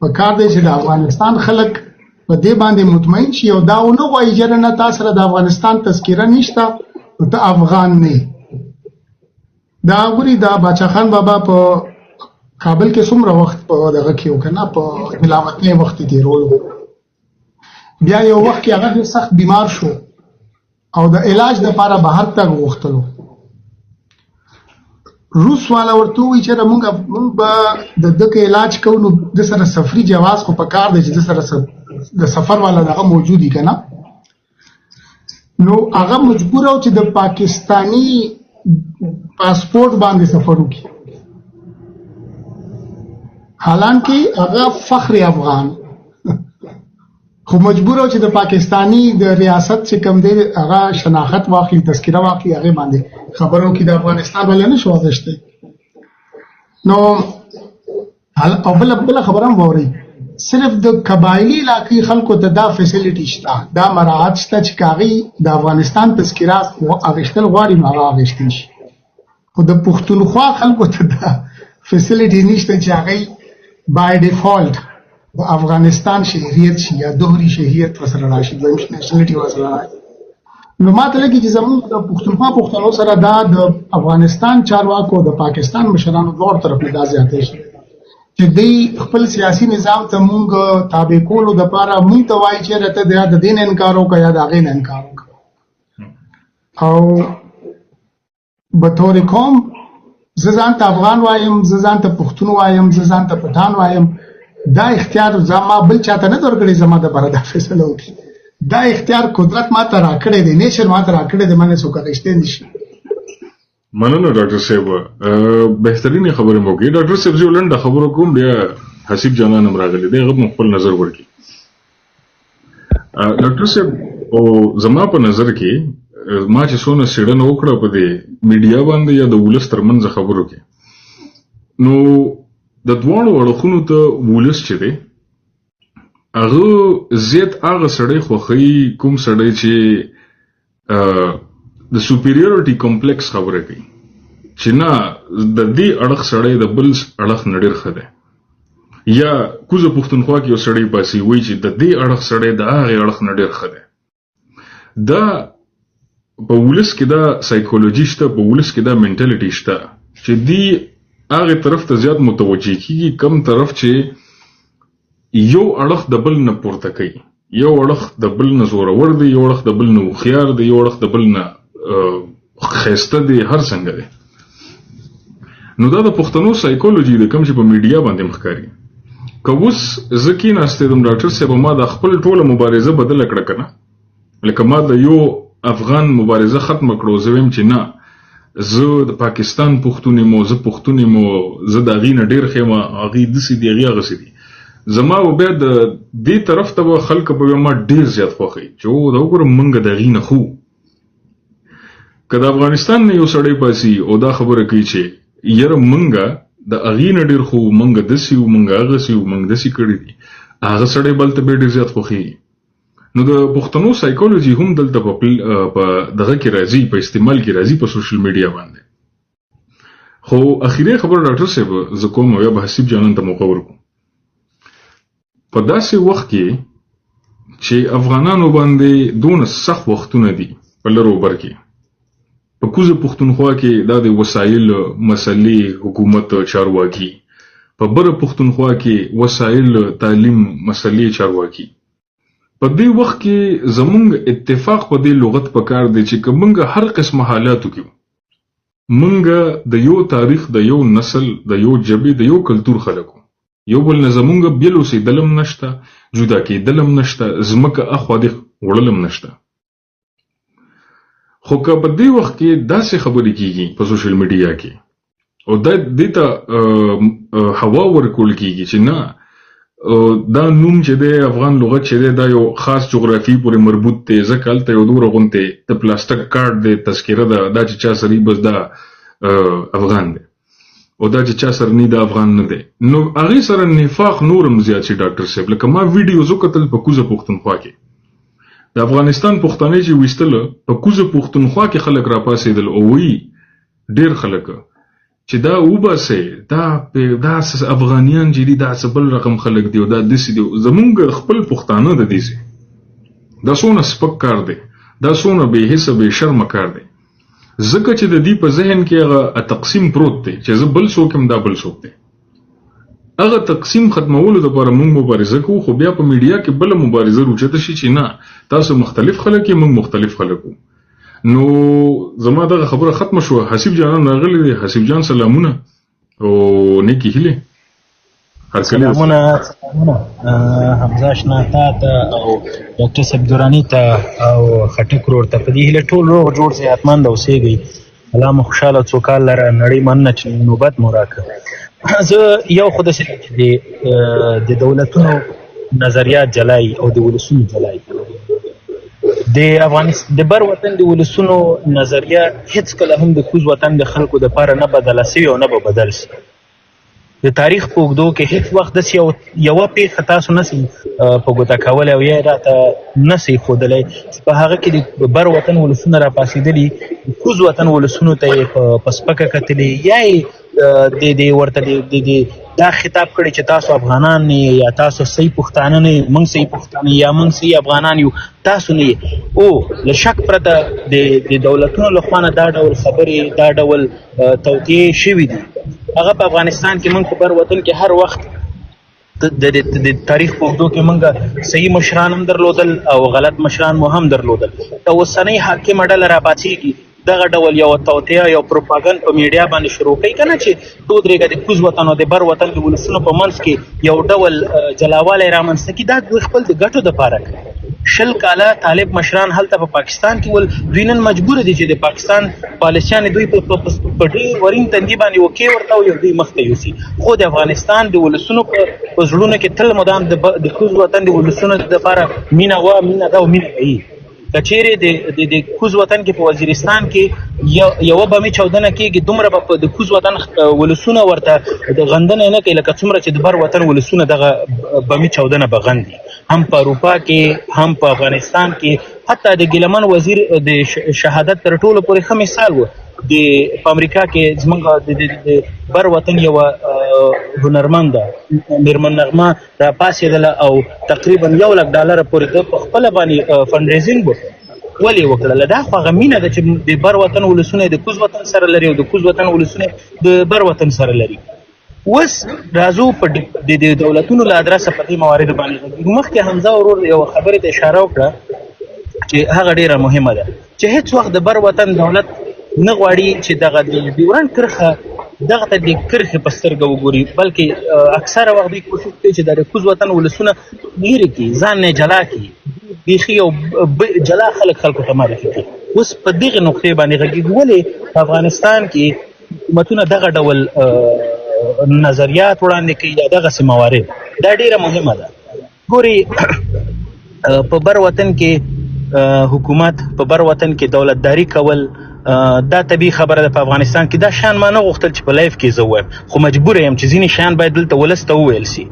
په کار دی چې د افغانستان خلک په دې باندې مطمئن شي او دا ونه غواړي چې نه تا سره د افغانستان تذکره نشته نو ته افغان نه دا ګوري دا باچا خان بابا په کابل کې څومره وخت په دغه کې وکنه په ملاوتنې وخت تیرول بیا یو وخت کې هغه سخت بیمار شو او د علاج لپاره بهر ته غوښتلو روس والا ورته وی چې موږ به د دغه علاج کوو نو د سره سفري جواز خو په کار دی چې د سره د سفر والا دغه موجودی کنه نو هغه مجبور او چې د پاکستانی پاسپورت باندې سفر وکړي حالانکه هغه فخر افغان خو مجبور و چې د پاکستانی د ریاست چې کوم دی هغه شناخت واخلي تذکره واخلي هغه باندې خبرو کې د افغانستان ولې نه شو واغشته نو او بل خبره هم ووري صرف د قبایلی علاقې خلکو ته دا فیسیلیټی شته دا مراعات شته چې کاغي د افغانستان تذکره اغشتل غواړي ما اغشتل شي خو د پښتونخوا خلکو ته دا فیسیلیټی نشته چې هغه بای ډیفالت د افغانستان شهریت شي یا دوهري شهریت وسره راشي د نېشنلټي وسره راشي نو ماته لګي چې زموږ د پښتونخوا پښتنو سره دا د افغانستان چارواکو د پاکستان مشرانو دوه طرف نه دا زیاتې شي چې دوی خپل سیاسي نظام ته مونږ تابع کولو د پاره مونږ ته وایي چې راته د دین انکار وکړه یا د هغې نه انکار وکړه او بطور قوم زه ځان ته افغان وایم زه ځان ته پښتون وایم زه ځان ته پټان وایم دا اختیار زما بل چاته نه درکړي زما د پاره دا فیصله وکړي دا اختیار قدرت ما ته راکړی دی نیچر ما ته راکړی دی باندې څوک اخیستی نشي مننه ډاکټر صاحب بهترینه خبره مو کوي ډاکټر صاحب زه لنډه خبره کوم بیا حسیب جانان هم راغلی دی هغه خپل نظر ورکړي ډاکټر صاحب او زما په نظر کې ما چې څونه څېړنه وکړه په دې میډیا باندې یا د ولس ترمنځ خبرو کې نو د دواړو اړخونو ته ولس چې دی هغه زیات هغه سړی خوښوي کوم سړی چې د سوپیریورټي کمپلیکس خبره کوي چې نه د دې اړخ سړی د بل اړخ نه ډېر ښه دی یا کوزه پښتونخوا کې یو سړی پاسي وایي چې د دې اړخ سړی د هغې اړخ نه ډېر ښه دی دا په ولس کې دا سایکولوژي شته په ولس کې دا منټالیټي شته چې دی هغې طرف ته زیات متوجه کېږي کم طرف چې یو اړخ د بل نه پورته کوي یو اړخ د بل نه زورور دی یو اړخ د بل نه هوښیار دی یو اړخ د بل نه ښایسته دی هر څنګه دی نو دا د پښتنو سایکولوژي د کوم چې په میډیا باندې مخکاري که اوس زه کېناستېدم ډاکټر صاحب ما د خپل ټوله مبارزه بدله کړه که نه لکه ما د یو افغان مبارزه ختمه کړو زه وایم چې نه زه د پاکستان پښتون یم زه پښتون یم زه د هغې نه ډېر ښه یم هغې داسې دي هغې هغسې دي زما به بیا د دې طرف ته به خلک به ما ډېر زیات خوښوي چې دا وګوره موږ د هغې نه خو که د افغانستان نه یو سړی پاسي او دا خبره کوي چې یاره موږ د هغې نه ډېر خو موږ داسې یو موږ هغسې یو موږ داسې کړي دي هغه سړی بل ته بیا ډېر زیات خوښېږي نو د پښتنو سایکولوژي هم دلته په دغه کې راځي په استعمال کې راځي په سوشل میډیا باندې خو اخیری خبر ډاکټر صاحب زه کوم یا به حسیب جانان ته موقع ورکوم په داسې وخت کې چې افغانانو باندې دونه سخت وختونه دي په لر او بر کې په کوزه پښتونخوا کې دا د وسایل مسلې حکومت چارواکي په بره پښتونخوا کې وسایل تعلیم مسلې چارواکي په دې وخت کې زمونږ اتفاق په دې لغت پکار دی چې که مونږ هر قسم حالاتو کې مونږ د یو تاریخ د یو نسل د یو ژبې د یو کلتور خلکو یو بل نه زمونږ بیل اوسېدلم نشته جدا کېدلم نشته ځمکه اخوا دې وړلم نشته خو که په دې وخت کې داسې خبرې کېږي په سوشل میډیا کې او دې ته هوا ورکول کېږي چې نه دا نوم چې دی افغان لغت چې دی دا یو خاص جغرافي پورې مربوط دی ځکه هلته یو دومره غوندې د پلاستیک کارت دی تذکره ده دا چې چا سره بس دا افغان دی او دا چې چا سره نه دا افغان نه دی نو هغې سره نفاق نورم زیات شي ډاکټر صاحب لکه ما ویډیوز وکتل په کوزه پښتونخوا کې د افغانستان پښتانه چې ویستله په کوزه پښتونخوا کې خلک راپاسېدل او وی ډېر خلک چې دا وباسئ دا افغانیان چې دي دا څه بل رقم خلک دي او دا داسې دي زمونږ خپل پښتانه د دې دا څونه سپک کار دی دا څونه بې حسه بې شرمه کار دی ځکه چې د دې په ذهن کې هغه تقسیم پروت دی چې زه بل څوک یم دا بل څوک دی هغه تقسیم ختمولو لپاره موږ مبارزه کوو خو بیا په میډیا کې بله مبارزه روچته شي چې نه تاسو مختلف خلک یې موږ مختلف خلک وو نو زما دغه خبره ختمه شوه حسیب جانان راغلی دی حسیب جان سلامونه او نیکې هیلې سلامونه حمزه اشنا تا ته او ډاکټر صاحب دراني ته او خټک ورور ته په دې هیله ټول روغ جوړ صحتمند اوسېږئ الله مو خوشحاله څو کال لره نړۍ مننه چې نوبت مو راکړه. زه یو خو داسې چې د دولتونو نظریات جلای او د ولسونو جلای د افغانستان د بر وطن د ولسونو نظریه هیڅکله هم د کوز وطن د خلکو دپاره نه بدله سوي او نه به بدل سي. د تاریخ په اوږدو کې هیڅ وخت داسې یوه پیښه تاسو نسئ په ګوته کولی او یا یې راته نسئ ښودلی چې په هغه کې د بر وطن ولسونه راپاڅېدلي کوز وطن ولسونو ته یې په سپکه کتلې یا یې ورته دا خطاب کړی چې تاسو افغانان نه یا تاسو صحیح پښتانه نه موږ صحیح پښتانه یا موږ صحیح افغانان یو تاسو نه او له شک پرته د دولتونو له خوا نه دا ډول خبرې دا ډول توطیې شوي دي. هغه په افغانستان کې موږ په بر وطن کې هر وخت د تاریخ په اوږدو کې موږ صحیح مشران هم درلودل او غلط مشران مو هم درلودل. د اوسنۍ حاکمه ډله راپاڅېږي دغه ډول یو توطیه یو پروپاګند په میډیا باندې شروع کوي که نه چې تو درېږه د کوز وطن او د بر وطن د ولسونو په منځ کې یو ډول جلاوالی رامنځته کړي. دا دوی خپل د ګټو دپاره کوي. 20 کاله طالب مشران هلته په پاکستان کې ول دوی نن مجبوره دي چې د پاکستان پالیسیانې دوی په ډېر ورین تندي باندې وکې ورته او یو دوی مخته یوسي. خو د افغانستان د ولسونو په زړونو کې تل مدام د کوز وطن د ولسونو دپاره مینه مینه ده او مینه به وي. که چیرې د کوز وطن کې په وزیرستان کې یوه بمي چاودنه کېږي دومره به د کوز وطن ولسونه ورته د غندنه نه کوي لکه څومره چې د بر وطن ولسونه دغه بمي چاودنه به غندي. هم په اروپا کې هم په افغانستان کې حتی د ګیلمن وزیر د شهادت تر ټولو پورې ښه مثال و. په امریکا کې زموږ د بر وطن یوه هنرمنده میرمن نغمه راپاڅېدله او تقریبا $1,00,000 پورې ده په خپله باندې فنډریزینګ ولې یې وکړله. دا خو هغه مینه ده چې د بر وطن ولسونه د کوز وطن سره لري او د کوز وطن ولسونه د بر وطن سره لري. اوس راځو په د دولتونو له ادرسه په دې مواردو باندې مخکې حمزه ورور یوه خبرې ته اشاره وکړه چې هغه ډېره مهمه ده چې هېڅ وخت د بر وطن دولت نه غواړي چې دغه د ډیورنډ کرښه دغه ته د کرښې په سترګه وګوري بلکې اکثره وخت دوی کوشش کوي چې د کوز وطن ولسونه لرې کړي ځان نه جلا کړي بیخي یو جلا خلکو ته معرفي کړي. اوس په دغې نقطې باندې غږېږي ولې په افغانستان کې حکومتونه دغه ډول نظریات وړاندې کوي یا دغسې موارد. دا ډېره مهمه ده. ګورئ په بر وطن کې حکومت په بر وطن کې دولتداري کول دا طبیعي خبره ده. په افغانستان کې دا شیان ما نه غوښتل چې په لایف کې زه ووایم خو مجبوره یم چې ځینې شیان باید دلته ولس ته وویل سي.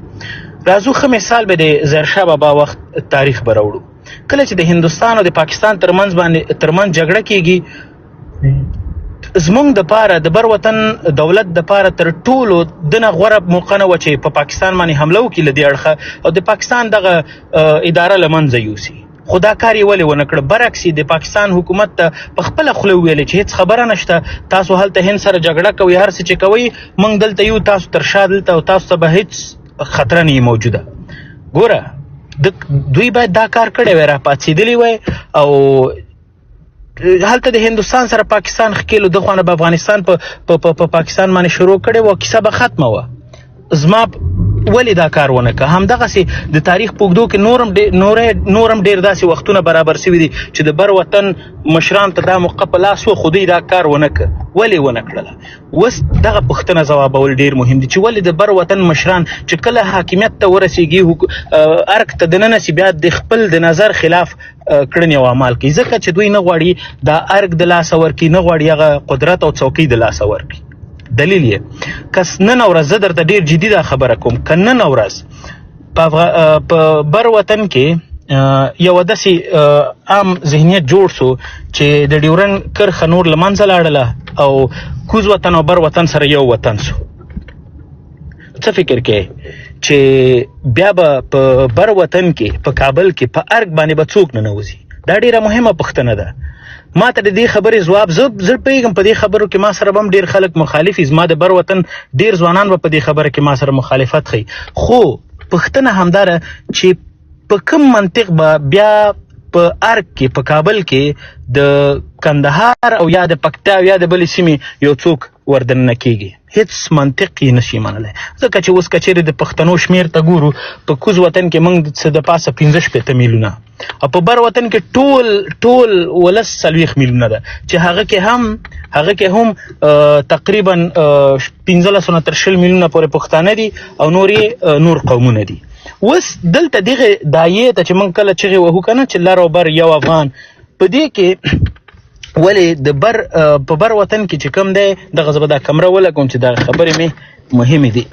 راځو ښه مثال به د ظاهرشاه بابا وخت تاریخ به راوړو. کله چې د هندوستان او د پاکستان ترمنځ جګړه کېږي زموږ دپاره د بر وطن دولت دپاره تر ټولو دنه غوره موقع نه وه چې په پاکستان باندې حمله وکړي له دې اړخه او د پاکستان دغه اداره له منځه یوسي. خو دا کار یې ولې ونه کړه. برعکس د پاکستان حکومت ته په خپله خوله وویلې چې هېڅ خبره نشته تاسو هلته هند سره جګړه کوئ هر څه چې کوئ موږ دلته یو تاسو تر شا دلته او تاسو ته به هېڅ خطره نه موجوده. ګوره دوی باید دا کار کړی وی راپاڅېدلی وی او هلته د هندوستان سره پاکستان ښکېلو د خوا نه به افغانستان په پاکستان باندې شروع کړی وه کیسه به ختمه وه. زما ولې دا کار ونه کړه. همدغسې د تاریخ په اوږدو کې نور هم ډېر داسې وختونه برابر شوي دي چې د بر وطن مشران ته دا موقع په لاس و خو دوی دا کار ونه کړه. ولې ونه کړله؟ اوس دغه پوښتنه ځوابول ډېر مهم دي چې ولې د بر وطن مشران چې کله حاکمیت ته ورسېږي ارګ ته دننه سي بیا د خپل د نظر خلاف کړنې او اعمال کوي ځکه چې دوی نه غواړي دا ارګ د لاسه ورکړي نه غواړي هغه قدرت او څوکۍ د لاسه ورکړي. دلیل یې کس نن ورځ زه درته ډېر جدي دا خبره کوم که نن ورځ په بر وطن کې یوه داسې عام ذهنیت جوړ سو چې د ډیورنډ کرښه نور له منځه لاړله او کوز وطن او بر وطن سره یو وطن سو. څه فکر کوې چې بیا به په بر وطن کې په کابل کې په ارګ باندې به څوک ننوځي؟ دا ډېره مهمه پوښتنه ده. ما ته د دې خبرې ځواب زه پوهېږم په دې خبرو کې ما سره به هم ډېر خلک مخالف وي. زما د بر وطن ډېر ځوانان به په دې خبره کې ما سره مخالفت ښیي خو پوښتنه همدا ده چې په کوم منطق به بیا په ارګ کې په کابل کې د کندهار او یا د پکتیا او یا د بلې سیمې یو څوک وردننه کېږي، هیڅ منطق یې نشي منلی. ځکه چې اوس که چېرې د پښتنو شمېر ته ګورو، په کوز وطن کې موږ څه د پاسه 15 میلیونه، او په بر وطن کې ټول 40 میلیونه ده، چې هغه کې هم تقریبا 15 نه تر 20 میلیونه پورې پښتانه دي او نور قومونه دي. اوس دلته دغه دایې ته چې موږ کله چغې وهو که نه چې لر او بر یو افغان، په دې کې ولې د په بر وطن کې چې کوم دی دغه زه به دا کمره ولګوم چې دغه خبرې مې مهمې دي.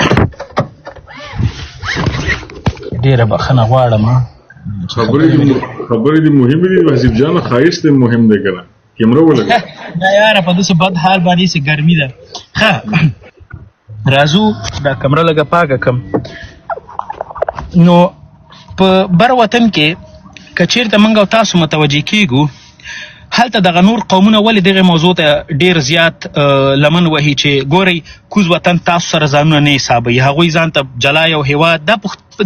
ډېره بخښنه غواړم. خبرې دي مهمې دي واسف جان، ښایست دې مهم دی که نه؟ کیمره ولګوه نه یاره، په داسې بد حال باندې چې ګرمي ده. ښه راځو دا کمره لږه پاکه کړم. نو په بر وطن کې که چېرته موږ او تاسو متوجه کېږو، هلته دغه نور قومونه ولې دغه موضوع ته ډېر زیات لمن وهي چې ګورئ کوز وطن تاسو سره ځانونه نه حسابوي، هغوی ځان ته جلا یو هېواد،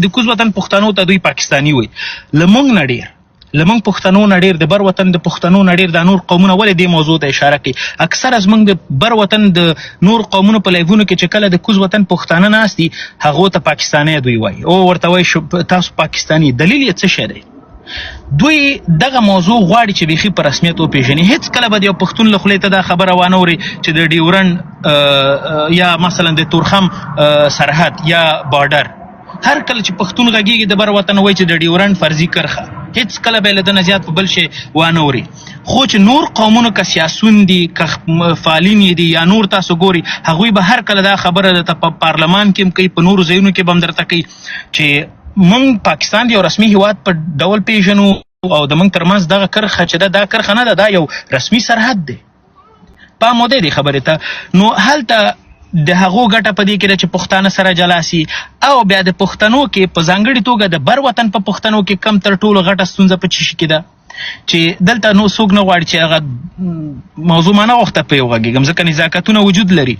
د کوز وطن پښتنو ته دوی پاکستاني وایي. له موږ پښتنو نه ډېر د بر وطن د پښتنو نه ډېر دا نور قومونه ولې دې موضوع ته اشاره کوي. اکثره زموږ د بر وطن د نور قومونو په لایفونو کې چې کله د کوز وطن پښتانه ناست دي، هغو ته پاکستانی دوی وایي، او ورته وایي تاسو پاکستاني. دلیل یې څه شی دی؟ دوی دغه موضوع غواړي چې بیخي په رسمیت وپېژني. هېڅ کله به د یو پښتون له خولې ته دا خبره وانه وري چې د ډیورنډ یا مثلا د تورخم سرحد یا بارډر، هر کله چې پښتون غږیږي د بر وطن وایي چې د ډیورنډ فرضي کرښه، هېڅ کله به یې له ده نه زیات په بل شی وانه وري. خو چې نور قومونو که سیاسون دي که فعالین دي یا نور تاسو ګوري، هغوی به هر کله دا خبره درته په پارلمان کې هم کوي، په نورو ځایونو کې به هم درته کوي چې موږ پاکستان یو رسمي هیواد په ډول پیژنو او د موږ ترمنځ دغه کرښه چې دا کرښه نه ده، دا یو رسمي سرحد دی. پام ودی دې خبرې ته. نو هلته د هغو ګټه په دې کې ده چې پښتانه سره جلا سي، او بیا د پښتنو کې په ځانګړې توګه د بر وطن په پښتنو کې کم تر ټولو غټه ستونزه په څه شي کې ده چې دلته نو څوک نه غواړي چې هغه موضوع ما نه غوښته په یو غږېږم، ځکه نزاکتونه وجود لري.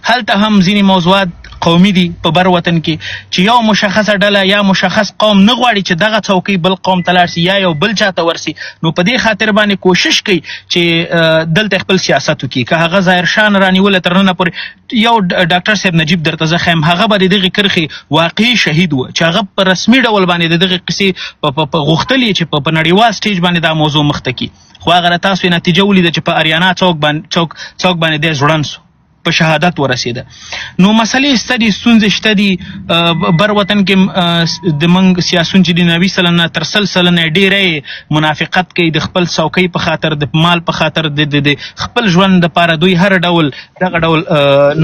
هلته هم ځینې موضوعات قومي دي په بر وطن کې چې یو مشخصه ډله یا مشخص قوم نه غواړي چې دغه څوکۍ بل قوم ته لاړ سي یا یو بل چاته ورسي. نو په دې خاطر باندې کوشش کوي چې دلته خپل سیاست وکړي. که هغه ظاهر شاه رانیوله تر ننه پورې یو ډاکټر صاحب نجیب درته زه ښیم، هغه به د دغې کرښې واقعي شهید و چې هغه په رسمي ډول باندې د دغې قصې په غوښتل چې په نړیوال سټیج باندې دا موضوع مخته کړي. خو هغه تاسو یې نتیجه ولیده چې په اریانا څوک باندې دی ځوړند سو، په شهادت ورسېده. نو مسلې شته دي، ستونزې شته دي. بر وطن کې د موږ سیاسون چې دي 90 نه تر 100 ډېری منافقت کوي د خپل څوکۍ په خاطر، د مال په خاطر، د خپل ژوند دپاره دوی هر ډول دغه ډول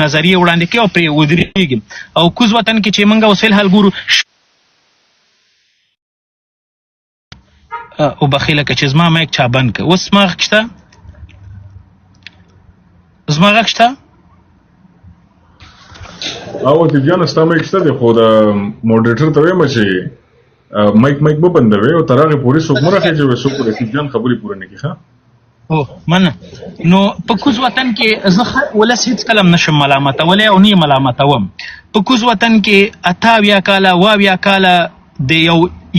نظریې وړاندې کوي او پرې ودرېږي. او کوز وطن کې چې موږ اوس فلحال ګورو او بخې لکه چې زما مایک چا بند که. اوس زما غږ شته؟ زما غږ شته؟ او واسف جان ستا مایک شته دی، خو د موډریټر ته وایم چې مایک به بندوي او تر هغې پورې څوک مه راخېږي چې څوک واسف جان خبرې پوره نه کړي. ښه مننه. نو په کوز وطن کې زه ولس هېڅ کله هم نشم ملامتولی او نه یې ملامتوم. په کوز وطن کې 78 کاله 78 کاله د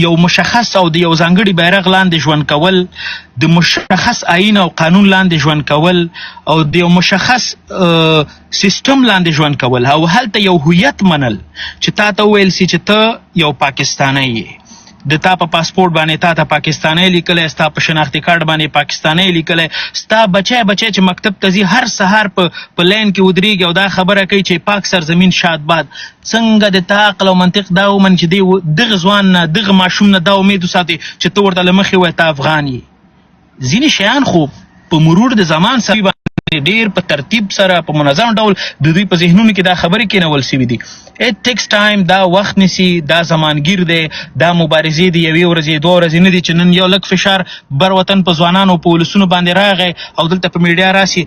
یو مشخص او د یو ځانګړي بیرغ لاندې ژوند کول، د مشخص آیین او قانون لاندې ژوند کول، او د یو مشخص سیستم لاندې ژوند کول، او هلته یو هویت منل چې تا ته وویل سي چې ته یو پاکستانی یې، د تا په پاسپورټ باندې تا ته پاکستانی لیکلی، ستا په شناختي کارت باندې پاکستانی لیکلی، ستا بچی چې مکتب ته ځي هر سهار په لین کې ودرېږي او دا خبره کوي چې پاک سرزمین شاد باد. څنګه د تا عقل او منطق دا ومن چې دغه ځوان نه دغه ماشوم نه دا امید وساتي چې ته ورته له مخې وایې ته افغان یې. ځینې شیان خو په مرور د زمان سره ډېر په ترتیب سره په منظم ډول د دوی په ذهنونو کې دا خبرې کېنول سوي دي. اټ ټیکس ټایم، دا وخت نیسي، دا زمانګیر دی، دا مبارزې د یوې ورځې 2 ورځې نه دي چې نن یو لږ فشار بر وطن په ځوانانو په ولسونو باندې راغی او دلته په میډیا راسي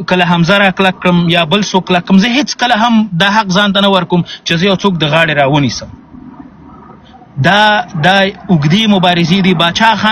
کله حمزه را کلک کړم یا بل څوک کلک کړم. زه هېڅ کله هم دا حق ځان ته نه ورکوم چې زه یو څوک د غاړې را ونیسم. دا اوږدې مبارزې دي. باچا خان